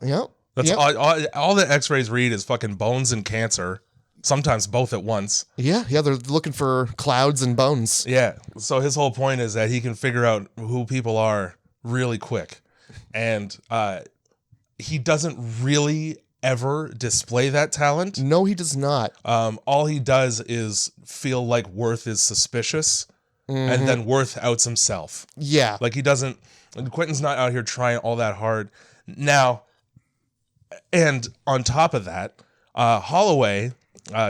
That's all that X-rays read is fucking bones and cancer. Sometimes both at once. Yeah, they're looking for clouds and bones. Yeah, so his whole point is that he can figure out who people are really quick. And he doesn't really ever display that talent. No, he does not. All he does is feel like Worth is suspicious, and then Worth outs himself. Yeah. Like he doesn't... Quentin's not out here trying all that hard. Now, and on top of that, Holloway...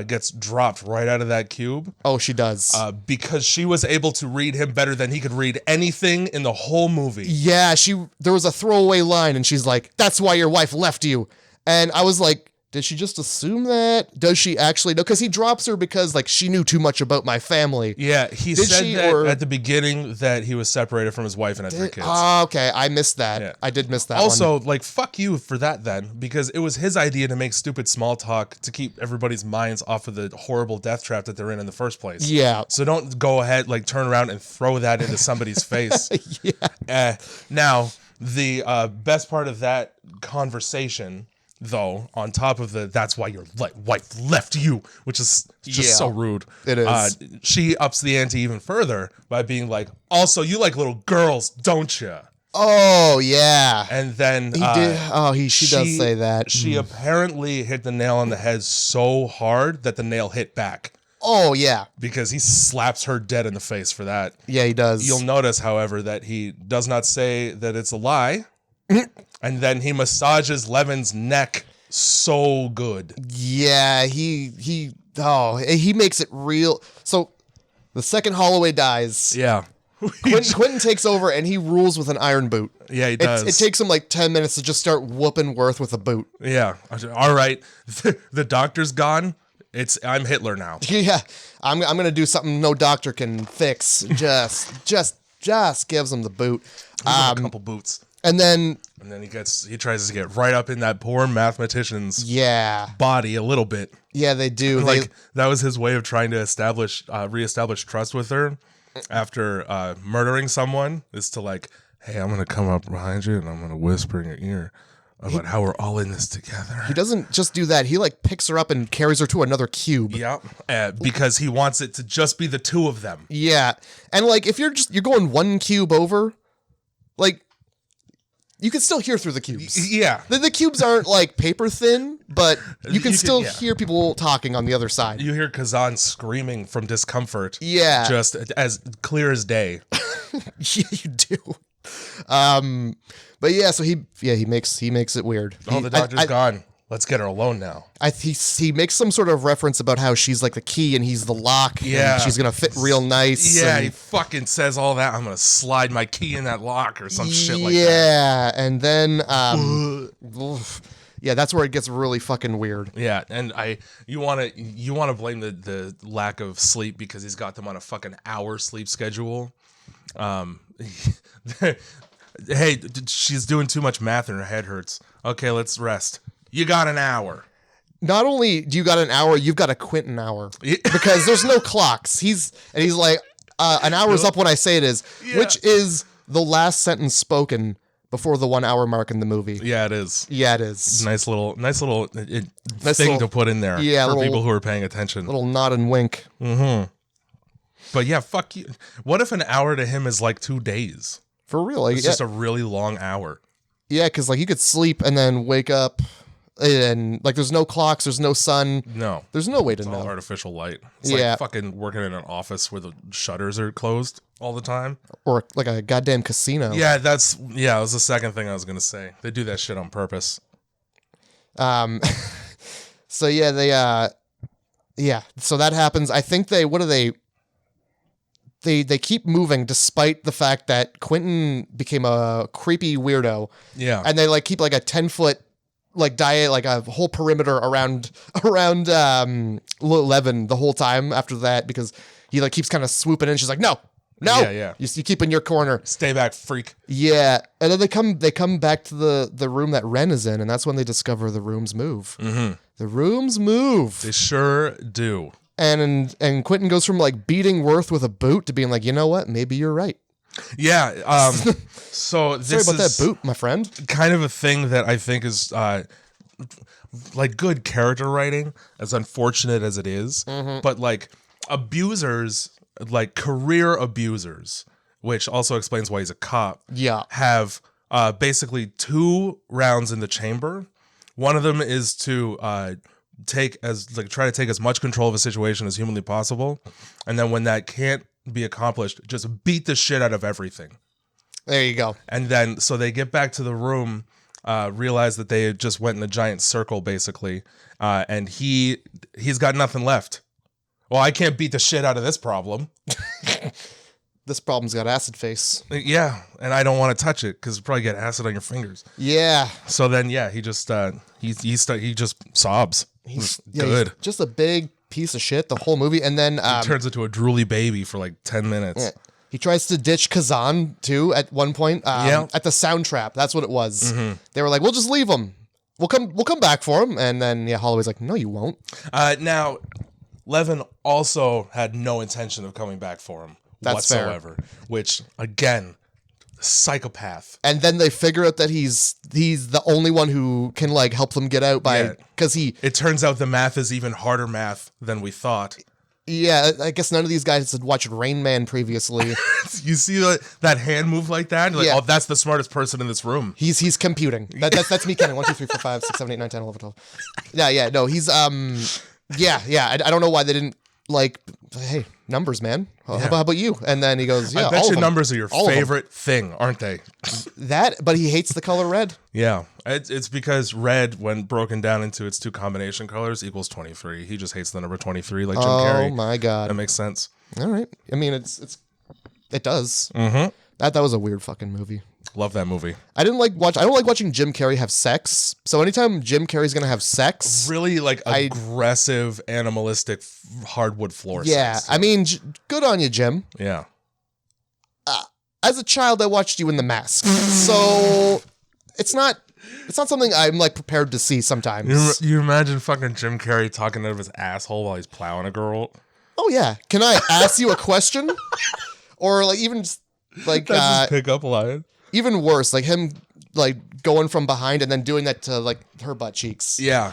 gets dropped right out of that cube. Oh, she does. Because she was able to read him better than he could read anything in the whole movie. Yeah, there was a throwaway line and she's like, that's why your wife left you. And I was like, did she just assume that? Does she actually know? Because he drops her because like she knew too much about my family. Yeah, he said that at the beginning that he was separated from his wife and had 3 kids. Oh, okay. I missed that. Yeah. I did miss that also, like, fuck you for that then, because it was his idea to make stupid small talk to keep everybody's minds off of the horrible death trap that they're in the first place. Yeah. So don't go ahead, like, turn around and throw that into somebody's face. Yeah. Now, the best part of that conversation... though, on top of that's why your wife left you, which is just so rude. It is. She ups the ante even further by being like, also, you like little girls, don't you? Oh, yeah. And then... she does say that. She apparently hit the nail on the head so hard that the nail hit back. Oh, yeah. Because he slaps her dead in the face for that. Yeah, he does. You'll notice, however, that he does not say that it's a lie. And then he massages Levin's neck so good. Yeah, he makes it real. So the second Holloway dies. Yeah. Quentin takes over and he rules with an iron boot. Yeah, he does. It takes him like 10 minutes to just start whooping Worth with a boot. Yeah. All right. The doctor's gone. I'm Hitler now. Yeah. I'm going to do something no doctor can fix. Just gives him the boot. A couple boots. And then he tries to get right up in that poor mathematician's body a little bit. Yeah, they do. That was his way of trying to reestablish trust with her after murdering someone, is to like, hey, I'm gonna come up behind you and I'm gonna whisper in your ear about how we're all in this together. He doesn't just do that. He like picks her up and carries her to another cube. Yeah, because he wants it to just be the two of them. Yeah, and like if you're going one cube over, like. You can still hear through the cubes. Yeah. The cubes aren't like paper thin, but you can still hear people talking on the other side. You hear Kazan screaming from discomfort. Yeah. Just as clear as day. Yeah, you do. But yeah, so he makes it weird. The doctor's gone. Let's get her alone now. He makes some sort of reference about how she's like the key and he's the lock. Yeah. And she's going to fit real nice. Yeah, he fucking says all that. I'm going to slide my key in that lock or some shit like that. Yeah, and then... yeah, that's where it gets really fucking weird. Yeah, and you want to blame the lack of sleep because he's got them on a fucking hour sleep schedule. Hey, she's doing too much math and her head hurts. Okay, let's rest. You got an hour. Not only do you got an hour, you've got a Quentin hour. Because there's no clocks. He's like, An hour is up when I say it is, Yeah. which is the last sentence spoken before the 1 hour mark in the movie. Yeah, it is. Yeah, it is. Nice little Nice thing little- to put in there for people who are paying attention. Little nod and wink. Mm-hmm. But yeah, fuck you. What if an hour to him is like 2 days? For real. Like, It's just a really long hour. Yeah, because like you could sleep and then wake up and like there's no clocks, there's no sun. No. There's no way to It's know. all artificial light. It's Yeah. like fucking working in an office where the shutters are closed all the time. Or like a goddamn casino. Yeah, that was the second thing I was going to say. They do that shit on purpose. So yeah, so that happens. I think they keep moving despite the fact that Quentin became a creepy weirdo. Yeah. And they like keep like a 10-foot like diet, like a whole perimeter around Levin the whole time after that, because he like keeps kind of swooping in. She's like, no. Yeah. You keep in your corner. Stay back, freak. Yeah. And then they come back to the room that Ren is in, and that's when they discover the rooms move. Mm-hmm. The rooms move. They sure do. And Quentin goes from like beating Worth with a boot to being like, you know what? Maybe you're right. Yeah. So this Sorry about is that boot, my friend. kind of a thing that I think is like good character writing, as unfortunate as it is. Mm-hmm. But like abusers, like career abusers, which also explains why he's a cop. Yeah. Have basically 2 rounds in the chamber. One of them is to try to take as much control of a situation as humanly possible, and then when that can't be accomplished, just beat the shit out of everything. There you go. And then so they get back to the room, realize that they just went in a giant circle basically, and he's got nothing left. Well, I can't beat the shit out of this problem. This problem's got acid face. Yeah, and I don't want to touch it because it'll probably get acid on your fingers. Yeah. So then, yeah, he just he just sobs. He's Good. he's just a big piece of shit the whole movie. And then Turns into a drooly baby for like 10 minutes. yeah, he tries to ditch Kazan too at one point. Yeah. At the sound trap. That's what it was. Mm-hmm. They were like, we'll just leave him. We'll come back for him. And then Holloway's like, no, you won't. Now, Levin also had no intention of coming back for him That's fair. whatsoever, which again, psychopath. And then they figure out that he's the only one who can like help them get out because It turns out the math is even harder math than we thought. Yeah, I guess none of these guys had watched Rain Man previously. You see that hand move like that? You're like, Yeah. oh, that's the smartest person in this room. He's computing. That's me counting. 1, 2, 3, 4, 5, 6, 7, 8, 9, 10, 11, 12. Yeah. No, he's yeah. I don't know why they didn't like. Hey, numbers, man. How about you? And then he goes, yeah. I bet all your of them. numbers are your All of them. favorite thing, aren't they? But he hates the color red. Yeah, it's because red, when broken down into its 2 combination colors, equals 23. He just hates the number 23, like Jim Carrey. Oh my god. That makes sense. All right. I mean, it does. Mm-hmm. That was a weird fucking movie. Love that movie. I don't like watching Jim Carrey have sex. So anytime Jim Carrey's gonna have sex, Really like aggressive, animalistic hardwood floor. yeah. sex. I mean, good on you, Jim. Yeah. As a child, I watched you in The Mask, so it's not something I'm like prepared to see sometimes. You imagine fucking Jim Carrey talking out of his asshole while he's plowing a girl? Oh yeah, can I ask you a question? Or like even just like That's his pickup line. even worse, like him like going from behind and then doing that to like her butt cheeks. Yeah.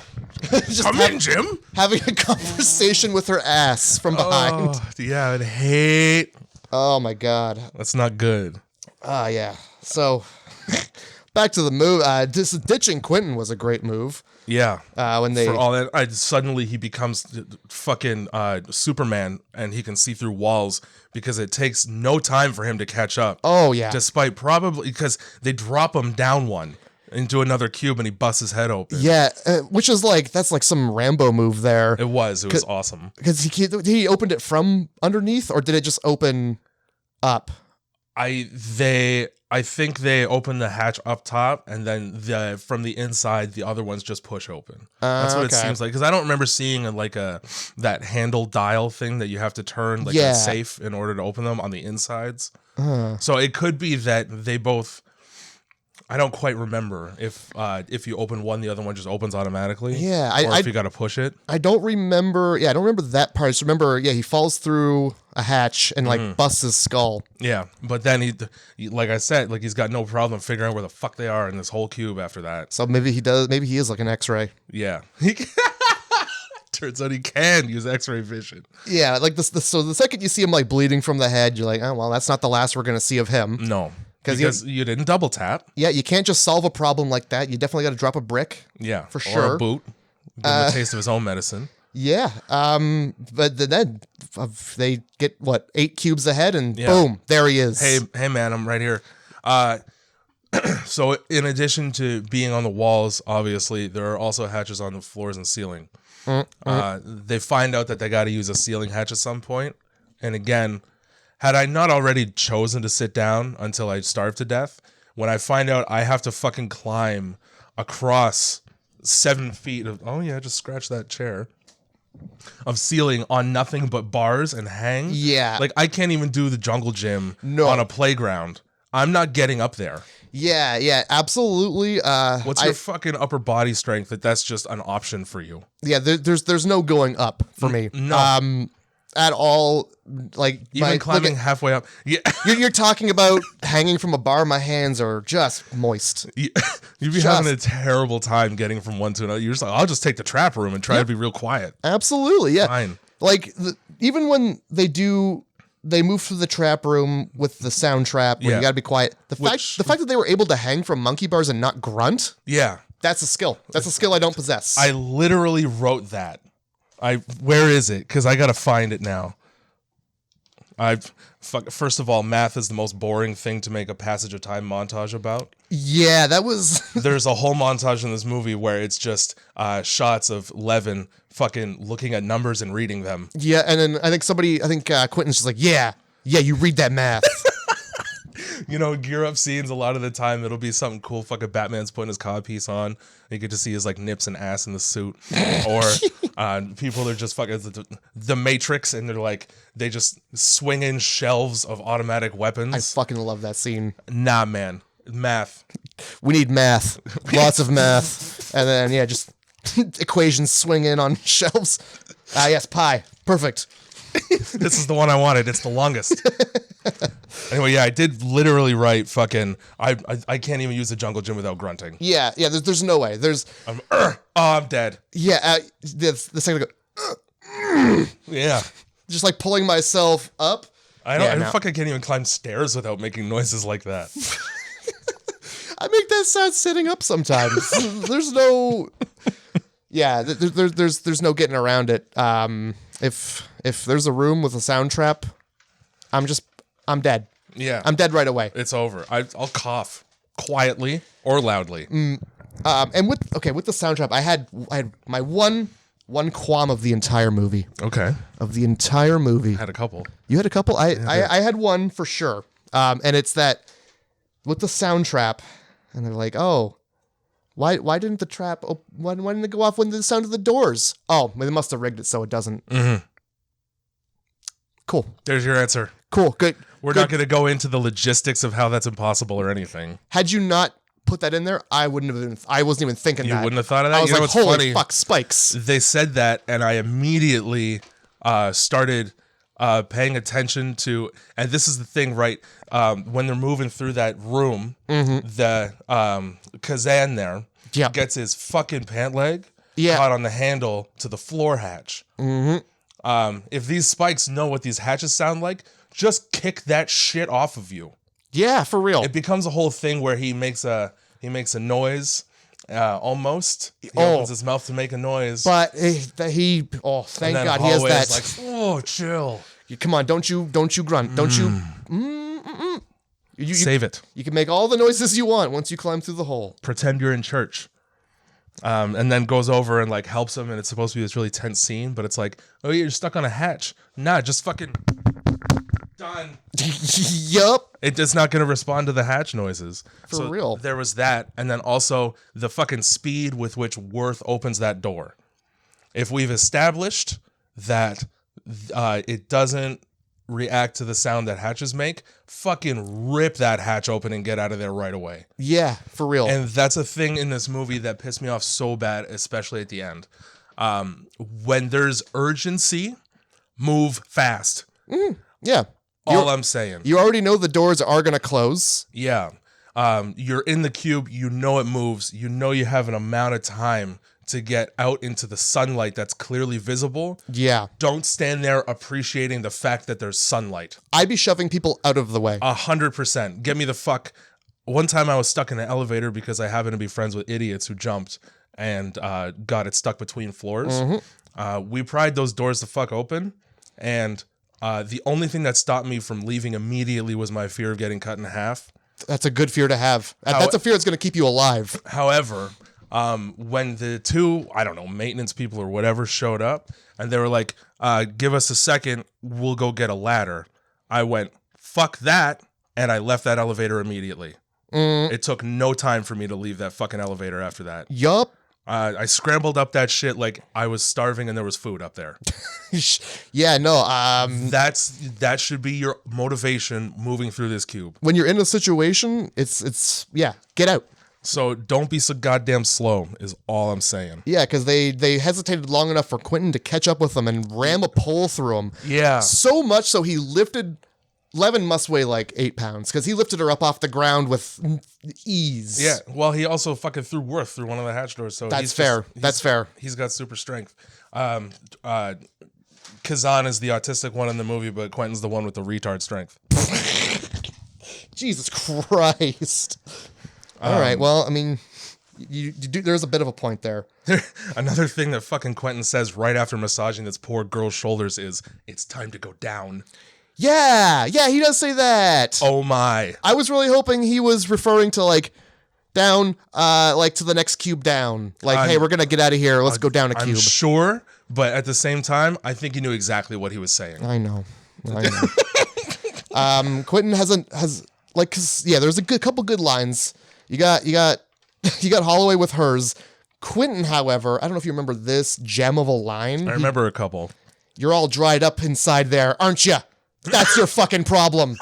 Just Come in, Jim. having a conversation with her ass from behind. Oh, yeah, I'd hate. Oh my god. That's not good. Yeah. So back to the move. Ditching Quentin was a great move. Yeah. When they For all that, suddenly he becomes fucking Superman, and he can see through walls because it takes no time for him to catch up. Oh yeah. Despite probably because they drop him down one into another cube and he busts his head open. Yeah, which is like that's like some Rambo move there. It was awesome. Because he opened it from underneath, or did it just open up? I think they open the hatch up top, and then from the inside the other ones just push open. That's what it Okay. seems like, because I don't remember seeing that handle dial thing that you have to turn like Yeah. a safe in order to open them on the insides. So it could be that they both. I don't quite remember if you open one, the other one just opens automatically. Yeah, or if you got to push it. I don't remember. Yeah, I don't remember that part. I just remember. Yeah, he falls through a hatch and like busts his skull. Yeah, but then he, like I said, like he's got no problem figuring out where the fuck they are in this whole cube after that. So maybe he does. Maybe he is like an X-ray. Yeah. Turns out he can use X-ray vision. Yeah, like this. So the second you see him like bleeding from the head, you're like, oh well, that's not the last we're gonna see of him. No, because you didn't double tap. Yeah, you can't just solve a problem like that. You definitely got to drop a brick. Yeah, for sure. Or a boot. Give him a taste of his own medicine. Yeah. But then they get 8 cubes ahead, and boom, there he is. Hey, man, I'm right here. So in addition to being on the walls, obviously there are also hatches on the floors and ceiling. They find out that they got to use a ceiling hatch at some point, and again, had I not already chosen to sit down until I starved to death, when I find out I have to fucking climb across 7 feet of just scratch that chair of ceiling on nothing but bars and hang. Yeah, like I can't even do the jungle gym on a playground. I'm not getting up there. Yeah, absolutely. What's your fucking upper body strength that's just an option for you? Yeah, there's no going up for me. No. At all. Like even climbing halfway up. Yeah. You're talking about hanging from a bar. My hands are just moist. You'd be having a terrible time getting from one to another. You're just like, I'll just take the trap room and try to be real quiet. Absolutely, yeah. Fine. Like even when they move through the trap room with the sound trap where you gotta be quiet. The fact that they were able to hang from monkey bars and not grunt. Yeah. That's a skill. That's a skill I don't possess. I literally wrote that. Where is it? Because I gotta find it now. First of all, math is the most boring thing to make a passage of time montage about. Yeah, that was. There's a whole montage in this movie where it's just shots of Levin fucking looking at numbers and reading them. Yeah, and then I think Quentin's just like, yeah, you read that math. You know, gear up scenes, a lot of the time it'll be something cool. Fucking Batman's putting his codpiece on. You get to see his like nips and ass in the suit. Or people are just fucking the Matrix, and they just swing in shelves of automatic weapons. I fucking love that scene. Nah, man. Math. We need math. Lots of math. And then, just equations swing in on shelves. Yes, pi. Perfect. This is the one I wanted. It's the longest. Anyway, I did literally write fucking. I can't even use the jungle gym without grunting. Yeah. There's no way. I'm dead. Yeah. The second I go. Yeah. Just like pulling myself up. I fucking can't even climb stairs without making noises like that. I make that sound sitting up sometimes. There's no. Yeah. There's no getting around it. If there's a room with a sound trap, I'm dead. Yeah. I'm dead right away. It's over. I'll cough quietly or loudly. And with the sound trap, I had my one qualm of the entire movie. Okay. Of the entire movie. I had a couple. You had a couple? I had one for sure. And it's that with the sound trap, and they're like, oh, why didn't the trap, why didn't it go off when the sound of the doors? Oh, they must have rigged it so it doesn't. Mm-hmm. Cool. There's your answer. Cool. Good. We're not going to go into the logistics of how that's impossible or anything. Had you not put that in there, I wasn't even thinking that. You wouldn't have thought of that? I was like, holy fuck, spikes. They said that, and I immediately started paying attention to, and this is the thing, right? When they're moving through that room, the Kazan there gets his fucking pant leg caught on the handle to the floor hatch. If these spikes know what these hatches sound like, just kick that shit off of you. Yeah, for real. It becomes a whole thing where he makes a noise. Almost. He opens his mouth to make a noise. But thank God he has that. Like, chill. Come on, don't you grunt. Don't you. You save it. You can make all the noises you want once you climb through the hole. Pretend you're in church. And then goes over and like helps him, and it's supposed to be this really tense scene, but it's like, oh, you're stuck on a hatch. Nah, just fucking done. Yup. It is not going to respond to the hatch noises. For real. There was that, and then also the fucking speed with which Worth opens that door. If we've established that it doesn't react to the sound that hatches make, fucking rip that hatch open and get out of there right away. Yeah, for real. And that's a thing in this movie that pissed me off so bad, especially at the end. When there's urgency, move fast. Yeah. All I'm saying. You already know the doors are going to close. Yeah. You're in the cube. You know it moves. You know you have an amount of time to get out into the sunlight that's clearly visible. Yeah. Don't stand there appreciating the fact that there's sunlight. I'd be shoving people out of the way. 100%. Get me the fuck. One time I was stuck in an elevator because I happened to be friends with idiots who jumped and got it stuck between floors. We pried those doors the fuck open, and the only thing that stopped me from leaving immediately was my fear of getting cut in half. That's a good fear to have. That's a fear that's going to keep you alive. However, when the two, I don't know, maintenance people or whatever showed up, and they were like, give us a second, we'll go get a ladder. I went, fuck that, and I left that elevator immediately. It took no time for me to leave that fucking elevator after that. Yup. I scrambled up that shit like I was starving and there was food up there. Yeah, no. That should be your motivation moving through this cube. When you're in a situation, it's get out. So don't be so goddamn slow is all I'm saying. Yeah, because they hesitated long enough for Quentin to catch up with them and ram a pole through him. Yeah. So much so he lifted... Levin must weigh like 8 pounds because he lifted her up off the ground with ease. Yeah, well, he also fucking threw Worth through one of the hatch doors. So that's fair. That's fair. He's got super strength. Kazan is the autistic one in the movie, but Quentin's the one with the retard strength. Jesus Christ. All right, well, I mean, you do, there's a bit of a point there. Another thing that fucking Quentin says right after massaging this poor girl's shoulders is, it's time to go down. Yeah, he does say that. Oh my. I was really hoping he was referring to like down, like to the next cube down. Like, hey, we're going to get out of here. Let's go down a cube. I'm sure, but at the same time, I think he knew exactly what he was saying. I know. Quentin has like, cause yeah, there's a couple good lines. You got Holloway with hers. Quentin, however, I don't know if you remember this gem of a line. I remember a couple. You're all dried up inside there, aren't you? That's your fucking problem.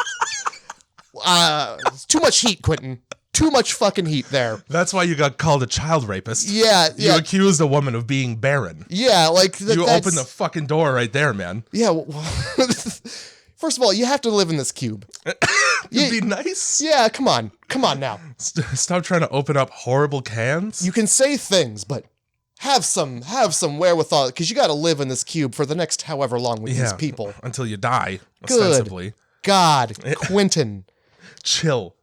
Too much heat, Quentin. Too much fucking heat there. That's why you got called a child rapist. Yeah. You accused a woman of being barren. Yeah, like... You opened the fucking door right there, man. Yeah. First of all, you have to live in this cube. It'd be nice. Yeah, come on. Come on now. Stop trying to open up horrible cans. You can say things, but... Have some wherewithal, because you got to live in this cube for the next however long with these people. Until you die, Good ostensibly. God, Quentin. Chill.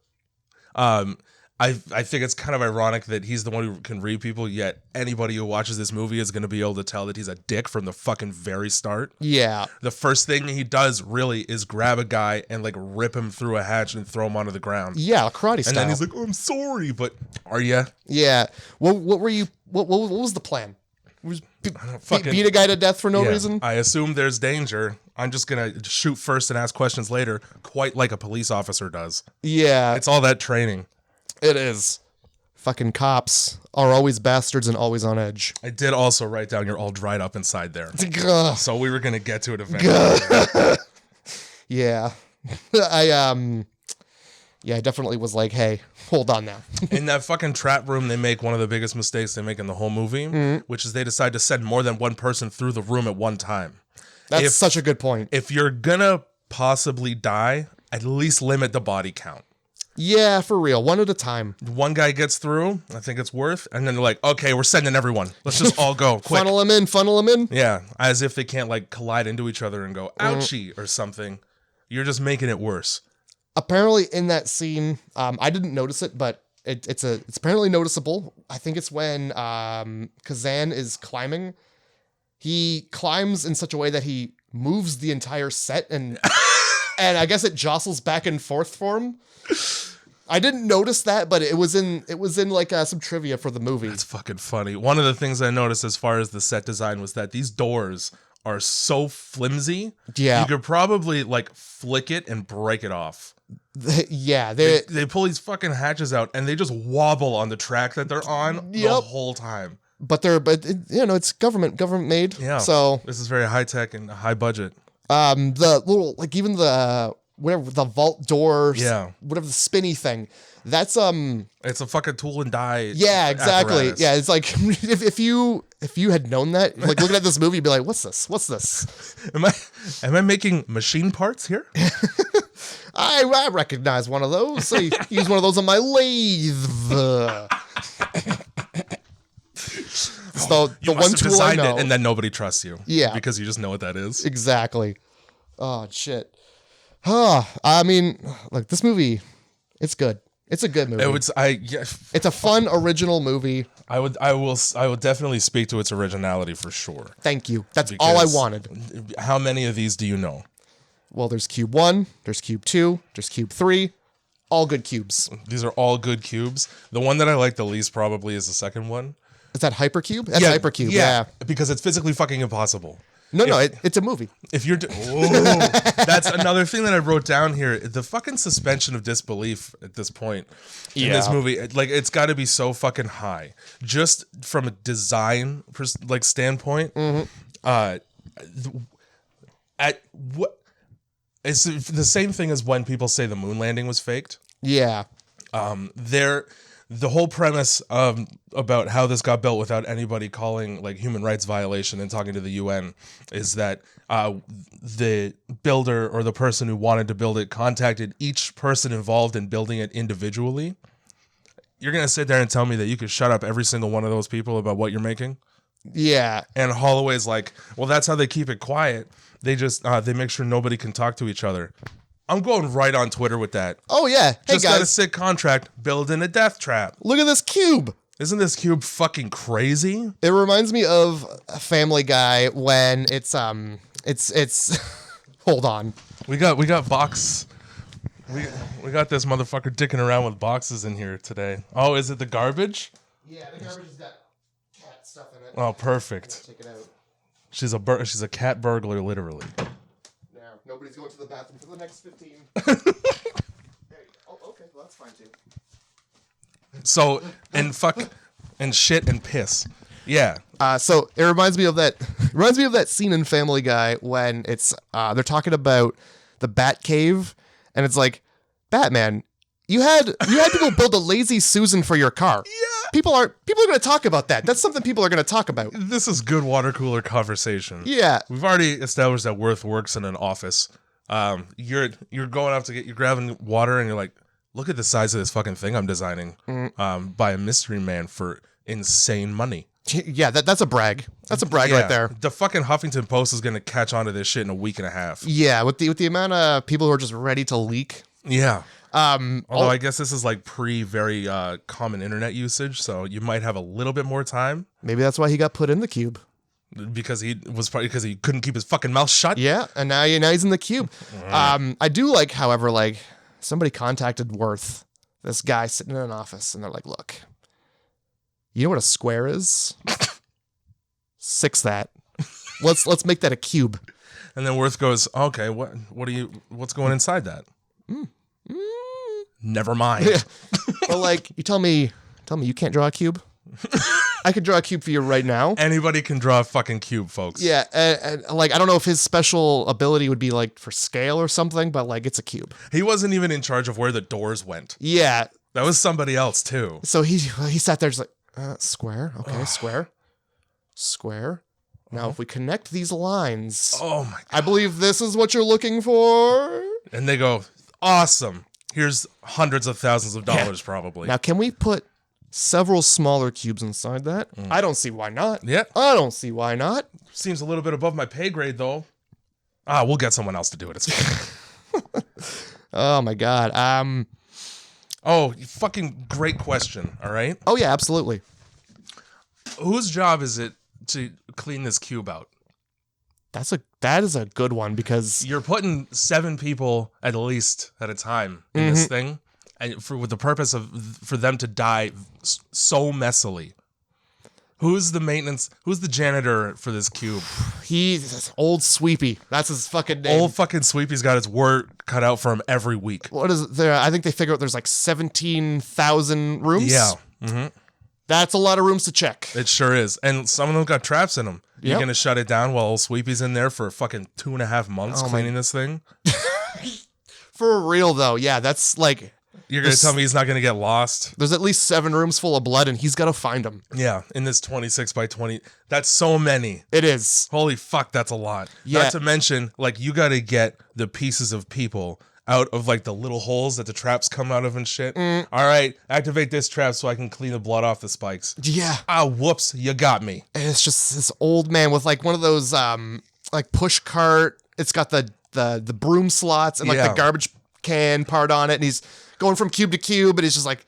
I think it's kind of ironic that he's the one who can read people, yet anybody who watches this movie is going to be able to tell that he's a dick from the fucking very start. Yeah. The first thing he does really is grab a guy and like rip him through a hatch and throw him onto the ground. Yeah, karate style. And then he's like, oh, I'm sorry, but are you? Yeah. What were you... What was the plan? Beat a guy to death for no reason? I assume there's danger. I'm just going to shoot first and ask questions later, quite like a police officer does. Yeah. It's all that training. It is. Fucking cops are always bastards and always on edge. I did also write down you're all dried up inside there. So we were going to get to it eventually. Yeah. I definitely was like, hey, hold on now. In that fucking trap room, they make one of the biggest mistakes they make in the whole movie, which is they decide to send more than one person through the room at one time. That's such a good point. If you're gonna possibly die, at least limit the body count. Yeah, for real. One at a time. One guy gets through, I think it's worth, and then they're like, okay, we're sending everyone. Let's just all go, quick. Funnel them in. Yeah, as if they can't like collide into each other and go, ouchie, or something. You're just making it worse. Apparently in that scene, I didn't notice it, but it's apparently noticeable. I think it's when Kazan is climbing. He climbs in such a way that he moves the entire set, and and I guess it jostles back and forth for him. I didn't notice that, but it was in like some trivia for the movie. That's fucking funny. One of the things I noticed as far as the set design was that these doors are so flimsy. Yeah, you could probably like flick it and break it off. They pull these fucking hatches out and they just wobble on the track that they're on the whole time. But it's government made. Yeah. So this is very high tech and high budget. The little, like, even the whatever the vault door, Yeah. whatever the spinny thing. That's It's a fucking tool and die. Yeah, exactly. Apparatus. Yeah, it's like if you had known that, like looking at this movie, you'd be like, "What's this? What's this?" Am I making machine parts here? I recognize one of those. I use one of those on my lathe. So You the must one have tool I designed know. it, and then nobody trusts you. Yeah. because you just know what that is. Exactly. Oh shit. I mean, like this movie, it's good. It's a good movie. It's a fun original movie. I will definitely speak to its originality for sure. Thank you. That's all I wanted. How many of these do you know? Well, there's Cube 1, there's Cube 2, there's Cube 3. All good cubes. These are all good cubes. The one that I like the least probably is the second one. Is that Hypercube? That's Hypercube. Yeah. Because it's physically fucking impossible. No, it's a movie. If you're, that's another thing that I wrote down here. The fucking suspension of disbelief at this point in this movie, like it's got to be so fucking high, just from a design standpoint. At what? It's the same thing as when people say the moon landing was faked. Yeah. The whole premise about how this got built without anybody calling like human rights violation and talking to the UN is that the builder or the person who wanted to build it contacted each person involved in building it individually. You're going to sit there and tell me that you could shut up every single one of those people about what you're making? Yeah. And Holloway's like, well, that's how they keep it quiet. They just, they make sure nobody can talk to each other. I'm going right on Twitter with that. Oh, yeah. Hey, just guys. got a sick contract, building a death trap. Look at this cube. Isn't this cube fucking crazy? It reminds me of a Family Guy when it's hold on. We got box. We got this motherfucker dicking around with boxes in here today. Oh, is it the garbage? Yeah, the garbage has got cat stuff in it. Oh, perfect. Take it out. She's a cat burglar, literally. Now, nobody's going to the bathroom for the next 15. There you go. Oh, okay. Well, that's fine, too. So, and fuck, and shit and piss. Yeah. So it reminds me of that. Reminds me of that scene in Family Guy when it's they're talking about the Bat Cave, and it's like, Batman, you had people build a lazy Susan for your car. Yeah. People are going to talk about that. That's something people are going to talk about. This is good water cooler conversation. Yeah. We've already established that Worth works in an office. You're going out you're grabbing water, and you're like, look at the size of this fucking thing I'm designing by a mystery man for insane money. Yeah, that's a brag. That's a brag right there. The fucking Huffington Post is going to catch on to this shit in a week and a half. Yeah, with the amount of people who are just ready to leak. Yeah. Although I guess this is like very common internet usage, so you might have a little bit more time. Maybe that's why he got put in the cube. Because he couldn't keep his fucking mouth shut. Yeah, and now he's in the cube. I do like, however, like somebody contacted Worth, this guy sitting in an office, and they're like, "Look, you know what a square is? 6 that. Let's make that a cube." And then Worth goes, "Okay, what's going inside that?" Never mind. Yeah. Well, like you tell me you can't draw a cube. I could draw a cube for you right now. Anybody can draw a fucking cube, folks. Yeah, and like I don't know if his special ability would be like for scale or something, but like it's a cube. He wasn't even in charge of where the doors went. Yeah, that was somebody else too. So he sat there just like square, okay, square. Now if we connect these lines, oh my God, I believe this is what you're looking for. And they go, awesome. Here's hundreds of thousands of dollars, probably. Now can we put several smaller cubes inside that? I don't see why not. Yeah. I don't see why not. Seems a little bit above my pay grade, though. We'll get someone else to do it. It's fine. Oh, my God. Oh, fucking great question, all right? Oh, yeah, absolutely. Whose job is it to clean this cube out? That is a good one because... You're putting 7 people at least at a time in this thing. And with the purpose for them to die so messily. Who's the janitor for this cube? He's old Sweepy. That's his fucking name. Old fucking Sweepy's got his work cut out for him every week. What is there? I think they figure out there's like 17,000 rooms. Yeah. Mm-hmm. That's a lot of rooms to check. It sure is. And some of them got traps in them. You're going to shut it down while old Sweepy's in there for fucking 2.5 months cleaning this thing? For real, though. Yeah, that's like... You're going to tell me he's not going to get lost? There's at least 7 rooms full of blood, and he's got to find them. Yeah, in this 26 by 20. That's so many. It is. Holy fuck, that's a lot. Yeah. Not to mention, like, you got to get the pieces of people out of, like, the little holes that the traps come out of and shit. All right, activate this trap so I can clean the blood off the spikes. Yeah. Ah, whoops, you got me. And it's just this old man with, like, one of those, like, push cart. It's got the broom slots and, like, the garbage can part on it, and he's going from cube to cube, and he's just like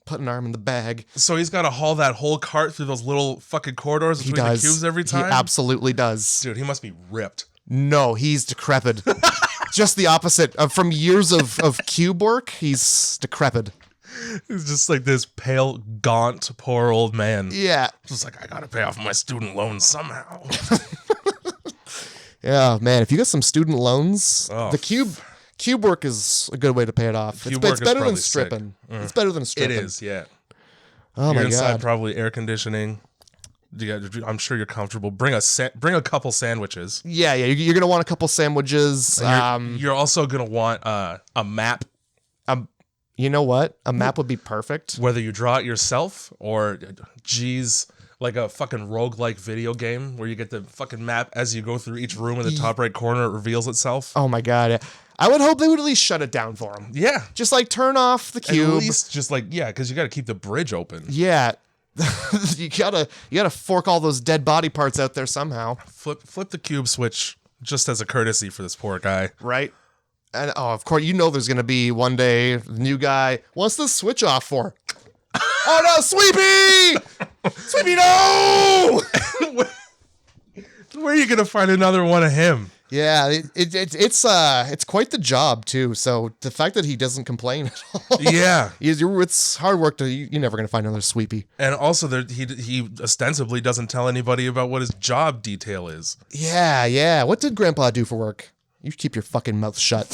putting an arm in the bag. So he's got to haul that whole cart through those little fucking corridors between the cubes every time? He absolutely does. Dude, he must be ripped. No, he's decrepit. Just the opposite. From years of cube work, he's decrepit. He's just like this pale, gaunt, poor old man. Yeah. Just like, I got to pay off my student loans somehow. Yeah, man, if you got some student loans, the cube work is a good way to pay it off. It's better than stripping. It's better than stripping. It is, yeah. Oh you're my inside, god! Probably air conditioning. I'm sure you're comfortable. Bring a couple sandwiches. Yeah. You're gonna want a couple sandwiches. You're also gonna want a map. You know what? A map would be perfect. Whether you draw it yourself or, geez, like a fucking roguelike video game where you get the fucking map as you go through each room in the top right corner, it reveals itself. Oh my god. I would hope they would at least shut it down for him. Yeah. Just like turn off the cube. At least just like, yeah, because you got to keep the bridge open. Yeah. you gotta fork all those dead body parts out there somehow. Flip the cube switch just as a courtesy for this poor guy. Right. And of course, there's gonna be one day the new guy. What's the switch off for? Oh no, Sweepy! Sweepy, no! Where are you gonna find another one of him? Yeah, it's quite the job too. So the fact that he doesn't complain at all, yeah, it's hard work. You're never gonna find another Sweepy. And also, he ostensibly doesn't tell anybody about what his job detail is. Yeah. What did Grandpa do for work? You keep your fucking mouth shut.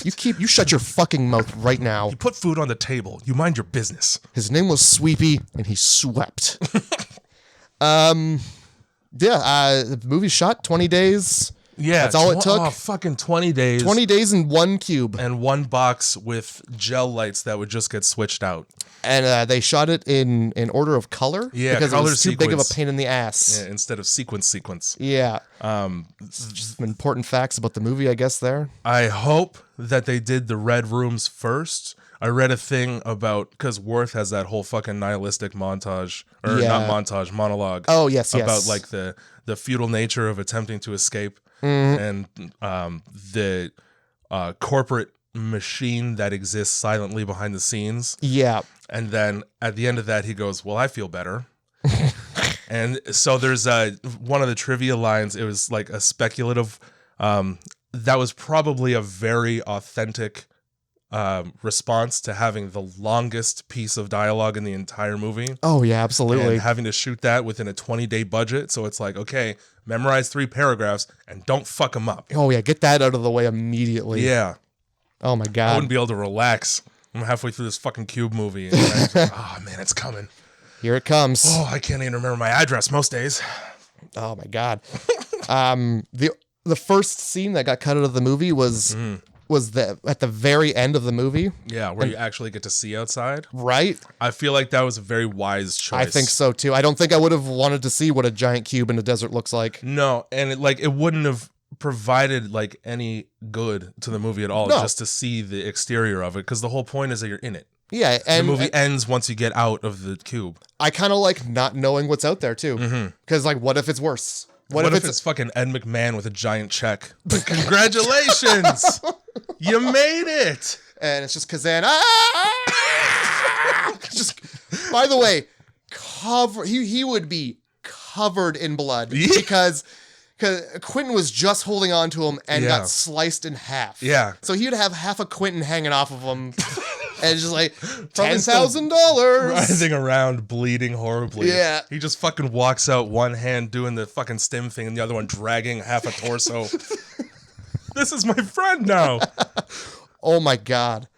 You shut your fucking mouth right now. You put food on the table. You mind your business. His name was Sweepy, and he swept. The movie shot 20 days. Yeah, that's all it took. Oh, fucking 20 days. 20 days in one cube. And one box with gel lights that would just get switched out. And they shot it in order of color. Yeah, because color it was too big of a pain in the ass. Yeah, instead of sequence. Yeah. Just some important facts about the movie, I guess, there. I hope that they did the red rooms first. I read a thing about, because Worth has that whole fucking nihilistic montage, or not montage, monologue. Oh, yes. About like the futile nature of attempting to escape. And the corporate machine that exists silently behind the scenes. Yeah. And then at the end of that, he goes, well, I feel better. And so there's one of the trivia lines. It was like a speculative, that was probably a very authentic response to having the longest piece of dialogue in the entire movie. Oh, yeah, absolutely. And having to shoot that within a 20-day budget. So it's like, okay, memorize 3 paragraphs and don't fuck them up. Oh, yeah, get that out of the way immediately. Yeah. Oh, my God. I wouldn't be able to relax. I'm halfway through this fucking cube movie. And oh, man, it's coming. Here it comes. Oh, I can't even remember my address most days. Oh, my God. The first scene that got cut out of the movie was at the very end of the movie. Yeah, where you actually get to see outside. Right? I feel like that was a very wise choice. I think so, too. I don't think I would have wanted to see what a giant cube in the desert looks like. No, and it wouldn't have provided like any good to the movie at all, just to see the exterior of it, because the whole point is that you're in it. Yeah, and the movie ends once you get out of the cube. I kind of like not knowing what's out there, too. Because, like, what if it's worse? What if it's fucking Ed McMahon with a giant check? Congratulations! You made it! And it's just Kazan. Just, by the way, he would be covered in blood because Quentin was just holding on to him and got sliced in half. Yeah. So he would have half a Quentin hanging off of him. And just like $10,000 writhing around, bleeding horribly. Yeah. He just fucking walks out, one hand doing the fucking stim thing and the other one dragging half a torso. This is my friend now. Oh my God.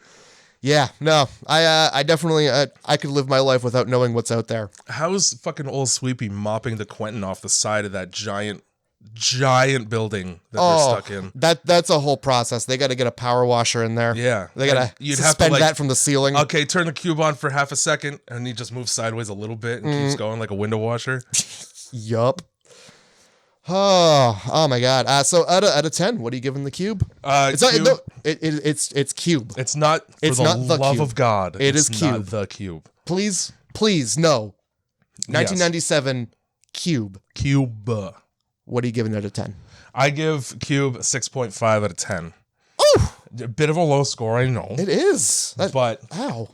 Yeah, no, I definitely, I could live my life without knowing what's out there. How's fucking old Sweepy mopping the Quentin off the side of that giant giant building that they're stuck in. That's a whole process. They got to get a power washer in there. Yeah. They got to suspend that from the ceiling. Okay, turn the cube on for half a second, and he just moves sideways a little bit and keeps going like a window washer. Yup. Oh my god. So out of 10, what are you giving the cube? It's cube. It's not for the love cube. Of God. It is cube. Not the cube. Please, no. 1997 cube. Cube. What are you giving it out of 10? I give cube a 6.5 out of 10. Oh, a bit of a low score, I know. It is. But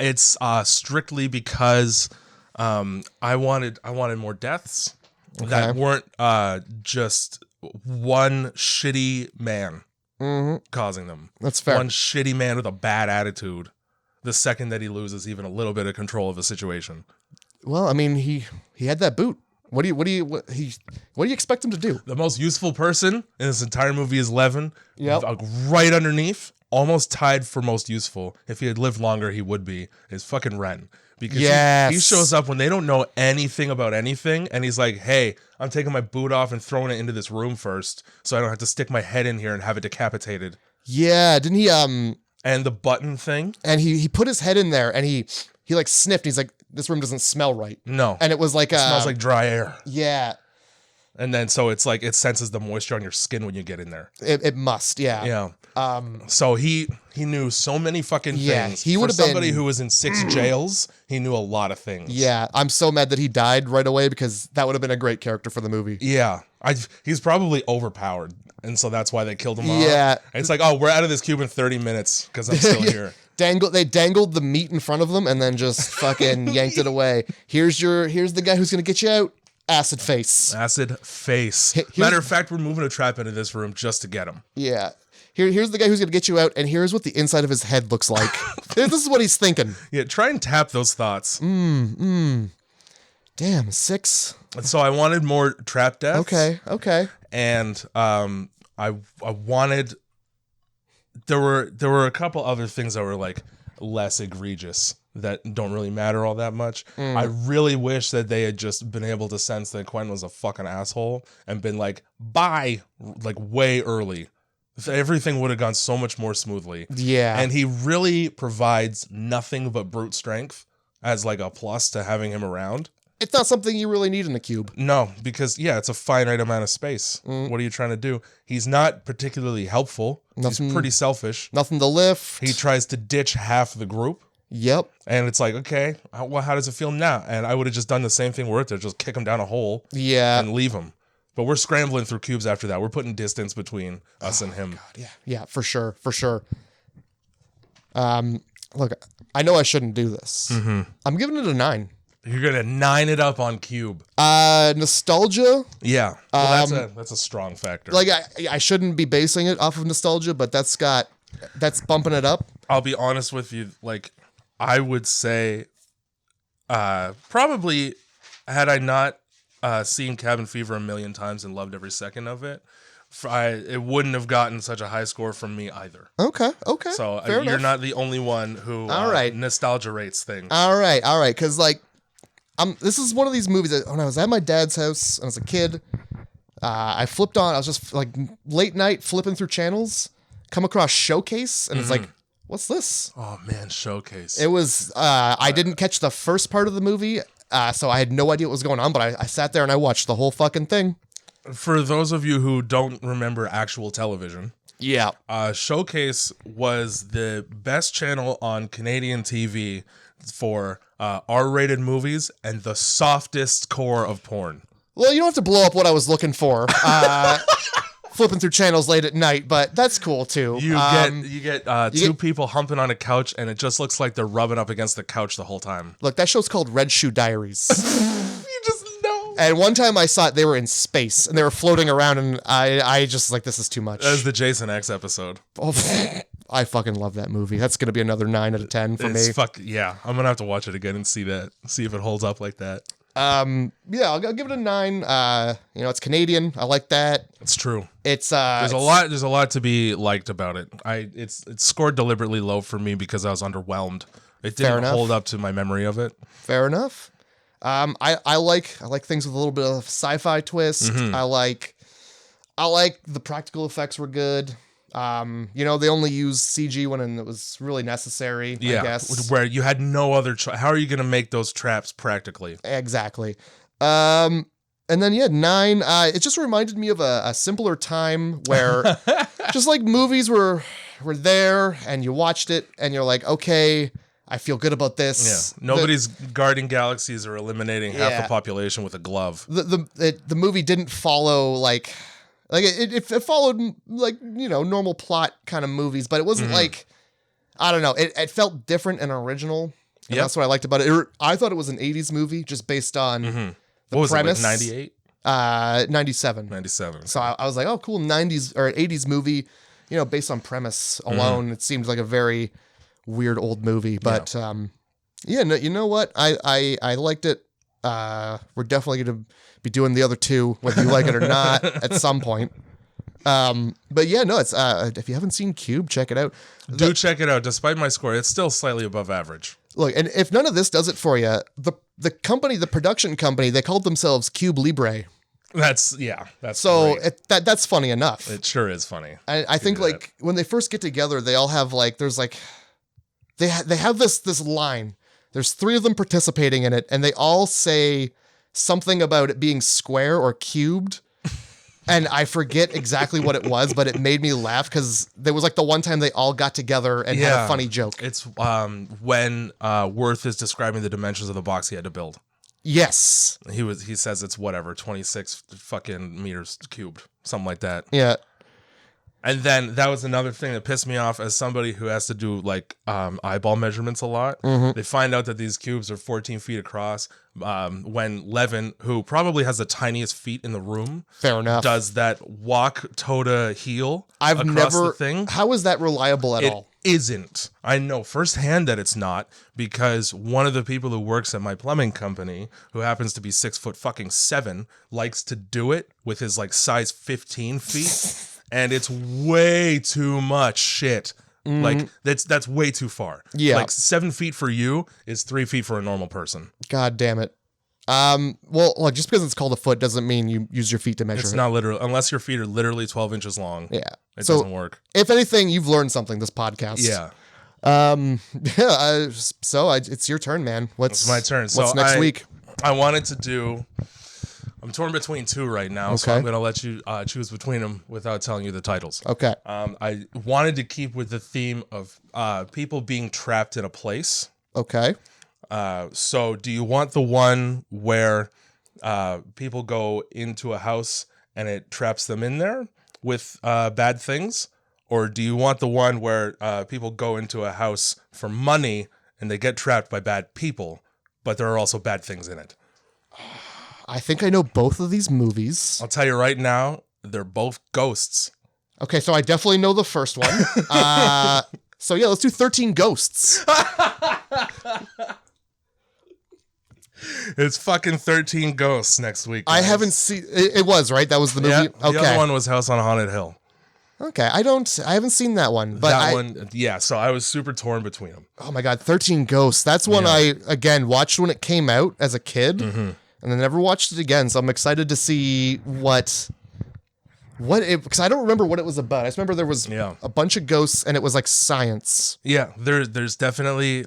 it's strictly because I wanted more deaths. Okay. That weren't just one shitty man causing them. That's fair. One shitty man with a bad attitude. The second that he loses even a little bit of control of a situation. Well, I mean, he had that boot. What do you expect him to do? The most useful person in this entire movie is Levin. Yep. Right underneath, almost tied for most useful. If he had lived longer, he would be. Is fucking Ren. Because he shows up when they don't know anything about anything, and he's like, hey, I'm taking my boot off and throwing it into this room first, so I don't have to stick my head in here and have it decapitated. Yeah, didn't he and the button thing? And he put his head in there and he like sniffed, he's like, this room doesn't smell right. No. And it was like it smells like dry air. Yeah. And then so it's like it senses the moisture on your skin when you get in there. It must, yeah. Yeah. So he knew so many fucking things. He would have been somebody who was in 6 jails. He knew a lot of things. Yeah, I'm so mad that he died right away because that would have been a great character for the movie. Yeah, he's probably overpowered, and so that's why they killed him off. Yeah, it's like, oh, we're out of this cube in 30 minutes because I'm still here. They dangled the meat in front of them and then just fucking yanked it away. Here's the guy who's gonna get you out. Acid face. Acid face. Matter of fact, we're moving a trap into this room just to get him. Yeah. Here's the guy who's going to get you out, and here's what the inside of his head looks like. This is what he's thinking. Yeah, try and tap those thoughts. Damn, 6. And so I wanted more trap deaths. Okay. And I wanted... There were a couple other things that were like less egregious that don't really matter all that much. I really wish that they had just been able to sense that Quentin was a fucking asshole and been like, bye, like way early. Everything would have gone so much more smoothly. Yeah. And he really provides nothing but brute strength as like a plus to having him around. It's not something you really need in a cube. No, because it's a finite amount of space. What are you trying to do? He's not particularly helpful. He's pretty selfish. Nothing to lift. He tries to ditch half the group. Yep. And it's like, okay, well, how does it feel now? And I would have just done the same thing where to just kick him down a hole. Yeah. And leave him. But we're scrambling through cubes after that. We're putting distance between us and him. God, yeah, for sure. Look, I know I shouldn't do this. I'm giving it a 9. You're gonna 9 it up on cube. Nostalgia. Yeah, well, that's a strong factor. Like I shouldn't be basing it off of nostalgia, but that's bumping it up. I'll be honest with you. Like I would say, probably had I not seen Cabin Fever a million times and loved every second of it, it wouldn't have gotten such a high score from me either. Okay. So Fair you're enough. not the only one who nostalgia rates things. All right. Because like, this is one of these movies that when I was at my dad's house and I was a kid, I flipped on. I was just like late night flipping through channels, come across Showcase, and it's like, what's this? Oh man, Showcase. It was. I didn't catch the first part of the movie. So I had no idea what was going on, but I sat there and I watched the whole fucking thing. For those of you who don't remember actual television, yeah, Showcase was the best channel on Canadian TV for R-rated movies and the softest core of porn. Well, you don't have to blow up what I was looking for. Flipping through channels late at night, but that's cool too. You get two people humping on a couch, and it just looks like they're rubbing up against the couch the whole time. Look, that show's called Red Shoe Diaries. You just know. And one time I saw it, they were in space and they were floating around, and I just like, this is too much. That was the Jason X episode. Oh, I fucking love that movie. That's gonna be another 9 out of 10 for me. Yeah, I'm gonna have to watch it again and see if it holds up like that. Yeah, I'll give it a 9. It's Canadian. I like that. It's true. There's a lot to be liked about it. It's scored deliberately low for me because I was underwhelmed. It didn't hold up to my memory of it. Fair enough. I like things with a little bit of sci-fi twist. I like I like the practical effects were good. They only used CG when it was really necessary, I guess. Where you had no other choice. How are you going to make those traps practically? Exactly. And then, 9, it just reminded me of a simpler time where just like movies were there and you watched it and you're like, okay, I feel good about this. Yeah. Nobody's guarding galaxies or eliminating half the population with a glove. The movie didn't follow like it followed like, normal plot kind of movies, but it wasn't like, I don't know. It felt different and original. And that's what I liked about it. I thought it was an 80s movie just based on the premise. What was it, like 98? 97. 97. So I was like, oh, cool, 90s or 80s movie, based on premise alone. It seemed like a very weird old movie. But you know what? I liked it. We're definitely going to be doing the other 2, whether you like it or not, at some point. But yeah, no, it's if you haven't seen Cube, check it out. Do check it out. Despite my score, it's still slightly above average. Look, and if none of this does it for you, the company, the production company, they called themselves Cube Libre. That's so that's funny enough. It sure is funny. I think like when they first get together, they all have like there's like they have this line. There's 3 of them participating in it, and they all say something about it being square or cubed. And I forget exactly what it was, but it made me laugh because there was like the one time they all got together and had a funny joke. It's when Worth is describing the dimensions of the box he had to build. Yes. He says it's whatever, 26 fucking meters cubed, something like that. Yeah. And then that was another thing that pissed me off as somebody who has to do like eyeball measurements a lot. They find out that these cubes are 14 feet across. When Levin, who probably has the tiniest feet in the room, fair enough, does that walk toe to heel I've across never. the thing. How is that reliable at all? It isn't. I know firsthand that it's not because one of the people who works at my plumbing company, who happens to be 6'7", likes to do it with his like size 15 feet. And it's way too much shit. Like that's way too far. Yeah. Like 7 feet for you is 3 feet for a normal person. God damn it. Well, look, just because it's called a foot doesn't mean you use your feet to measure it. It's not literal, unless your feet are literally 12 inches long. Yeah. It doesn't work. If anything, you've learned something this podcast. Yeah. It's your turn, man. It's my turn. What's next week? I wanted to do. I'm torn between 2 right now, so I'm going to let you choose between them without telling you the titles. Okay. I wanted to keep with the theme of people being trapped in a place. Okay. So do you want the one where people go into a house and it traps them in there with bad things? Or do you want the one where people go into a house for money and they get trapped by bad people, but there are also bad things in it? I think I know both of these movies. I'll tell you right now, they're both ghosts. Okay, so I definitely know the first one. So yeah, let's do 13 Ghosts. It's fucking 13 Ghosts next week, guys. I haven't seen it. Was right. That was the movie. Yeah, Okay. The other one was House on Haunted Hill. Okay, I haven't seen that one, but that one, yeah. So I was super torn between them. Oh my god, 13 Ghosts. That's one I again watched when it came out as a kid, and then never watched it again. So I'm excited to see what because I don't remember what it was about. I just remember there was a bunch of ghosts, and it was like science. Yeah, there's definitely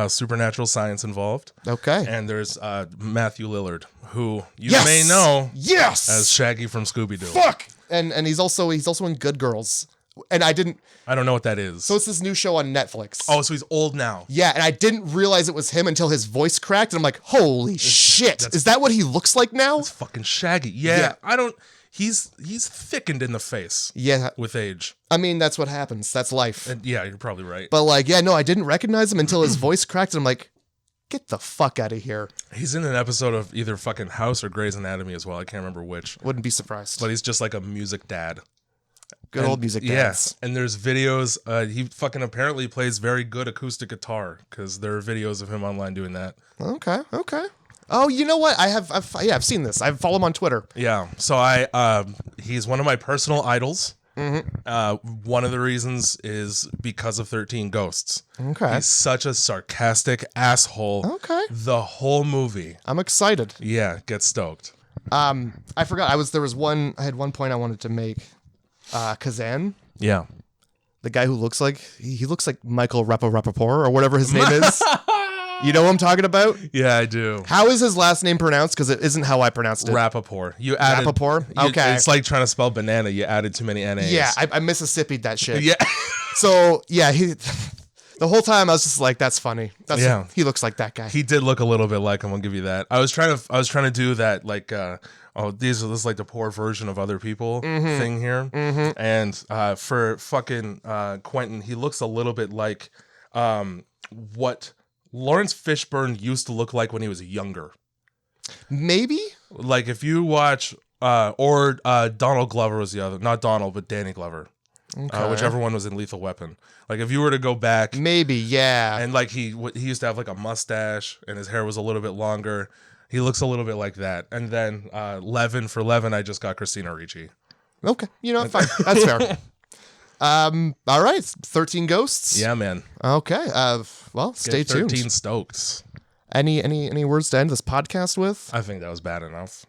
supernatural science involved. Okay, and there's Matthew Lillard, who you may know, as Shaggy from Scooby-Doo. Fuck. And he's also in Good Girls. And I don't know what that is. So it's this new show on Netflix. Oh, so he's old now. Yeah, and I didn't realize it was him until his voice cracked, and I'm like, holy shit. Is that what he looks like now? It's fucking Shaggy. Yeah. He's thickened in the face. Yeah. With age. I mean, that's what happens. That's life. And yeah, you're probably right. But I didn't recognize him until his voice cracked, and I'm like, get the fuck out of here. He's in an episode of either fucking House or Grey's Anatomy as well. I can't remember which. Wouldn't be surprised. But he's just like a music dad. Good old music dads. Yes. And there's videos. He fucking apparently plays very good acoustic guitar because there are videos of him online doing that. Okay. Oh, you know what? I've seen this. I follow him on Twitter. Yeah. So he's one of my personal idols. One of the reasons is because of 13 Ghosts. Okay. He's such a sarcastic asshole. Okay. The whole movie. I'm excited. Yeah, get stoked. I forgot. I had one point I wanted to make. Kazan, Yeah. the guy who looks like he looks like Michael Rappaport or whatever his name is. You know what I'm talking about? Yeah, I do. How is his last name pronounced? Because it isn't how I pronounced it. Rappaport. You added Rappaport? Okay. It's like trying to spell banana. You added too many NAs. Yeah, I Mississippi'd that shit. Yeah. So yeah, the whole time I was just like, that's funny. He looks like that guy. He did look a little bit like him. I'll give you that. I was trying to do that like this is like the poor version of other people thing here. Mm-hmm. And for fucking Quentin, he looks a little bit like what Lawrence Fishburne used to look like when he was younger. Maybe? Like if you watch or Donald Glover was the other, not Donald, but Danny Glover. Okay. Whichever one was in Lethal Weapon. Like if you were to go back, maybe, yeah. And like he used to have like a mustache, and his hair was a little bit longer. He looks a little bit like that. And then Levin, I just got Christina Ricci. Okay, fine. That's fair. All right, 13 ghosts. Yeah, man. Okay. Well, stay tuned. 13 stoked. Any words to end this podcast with? I think that was bad enough.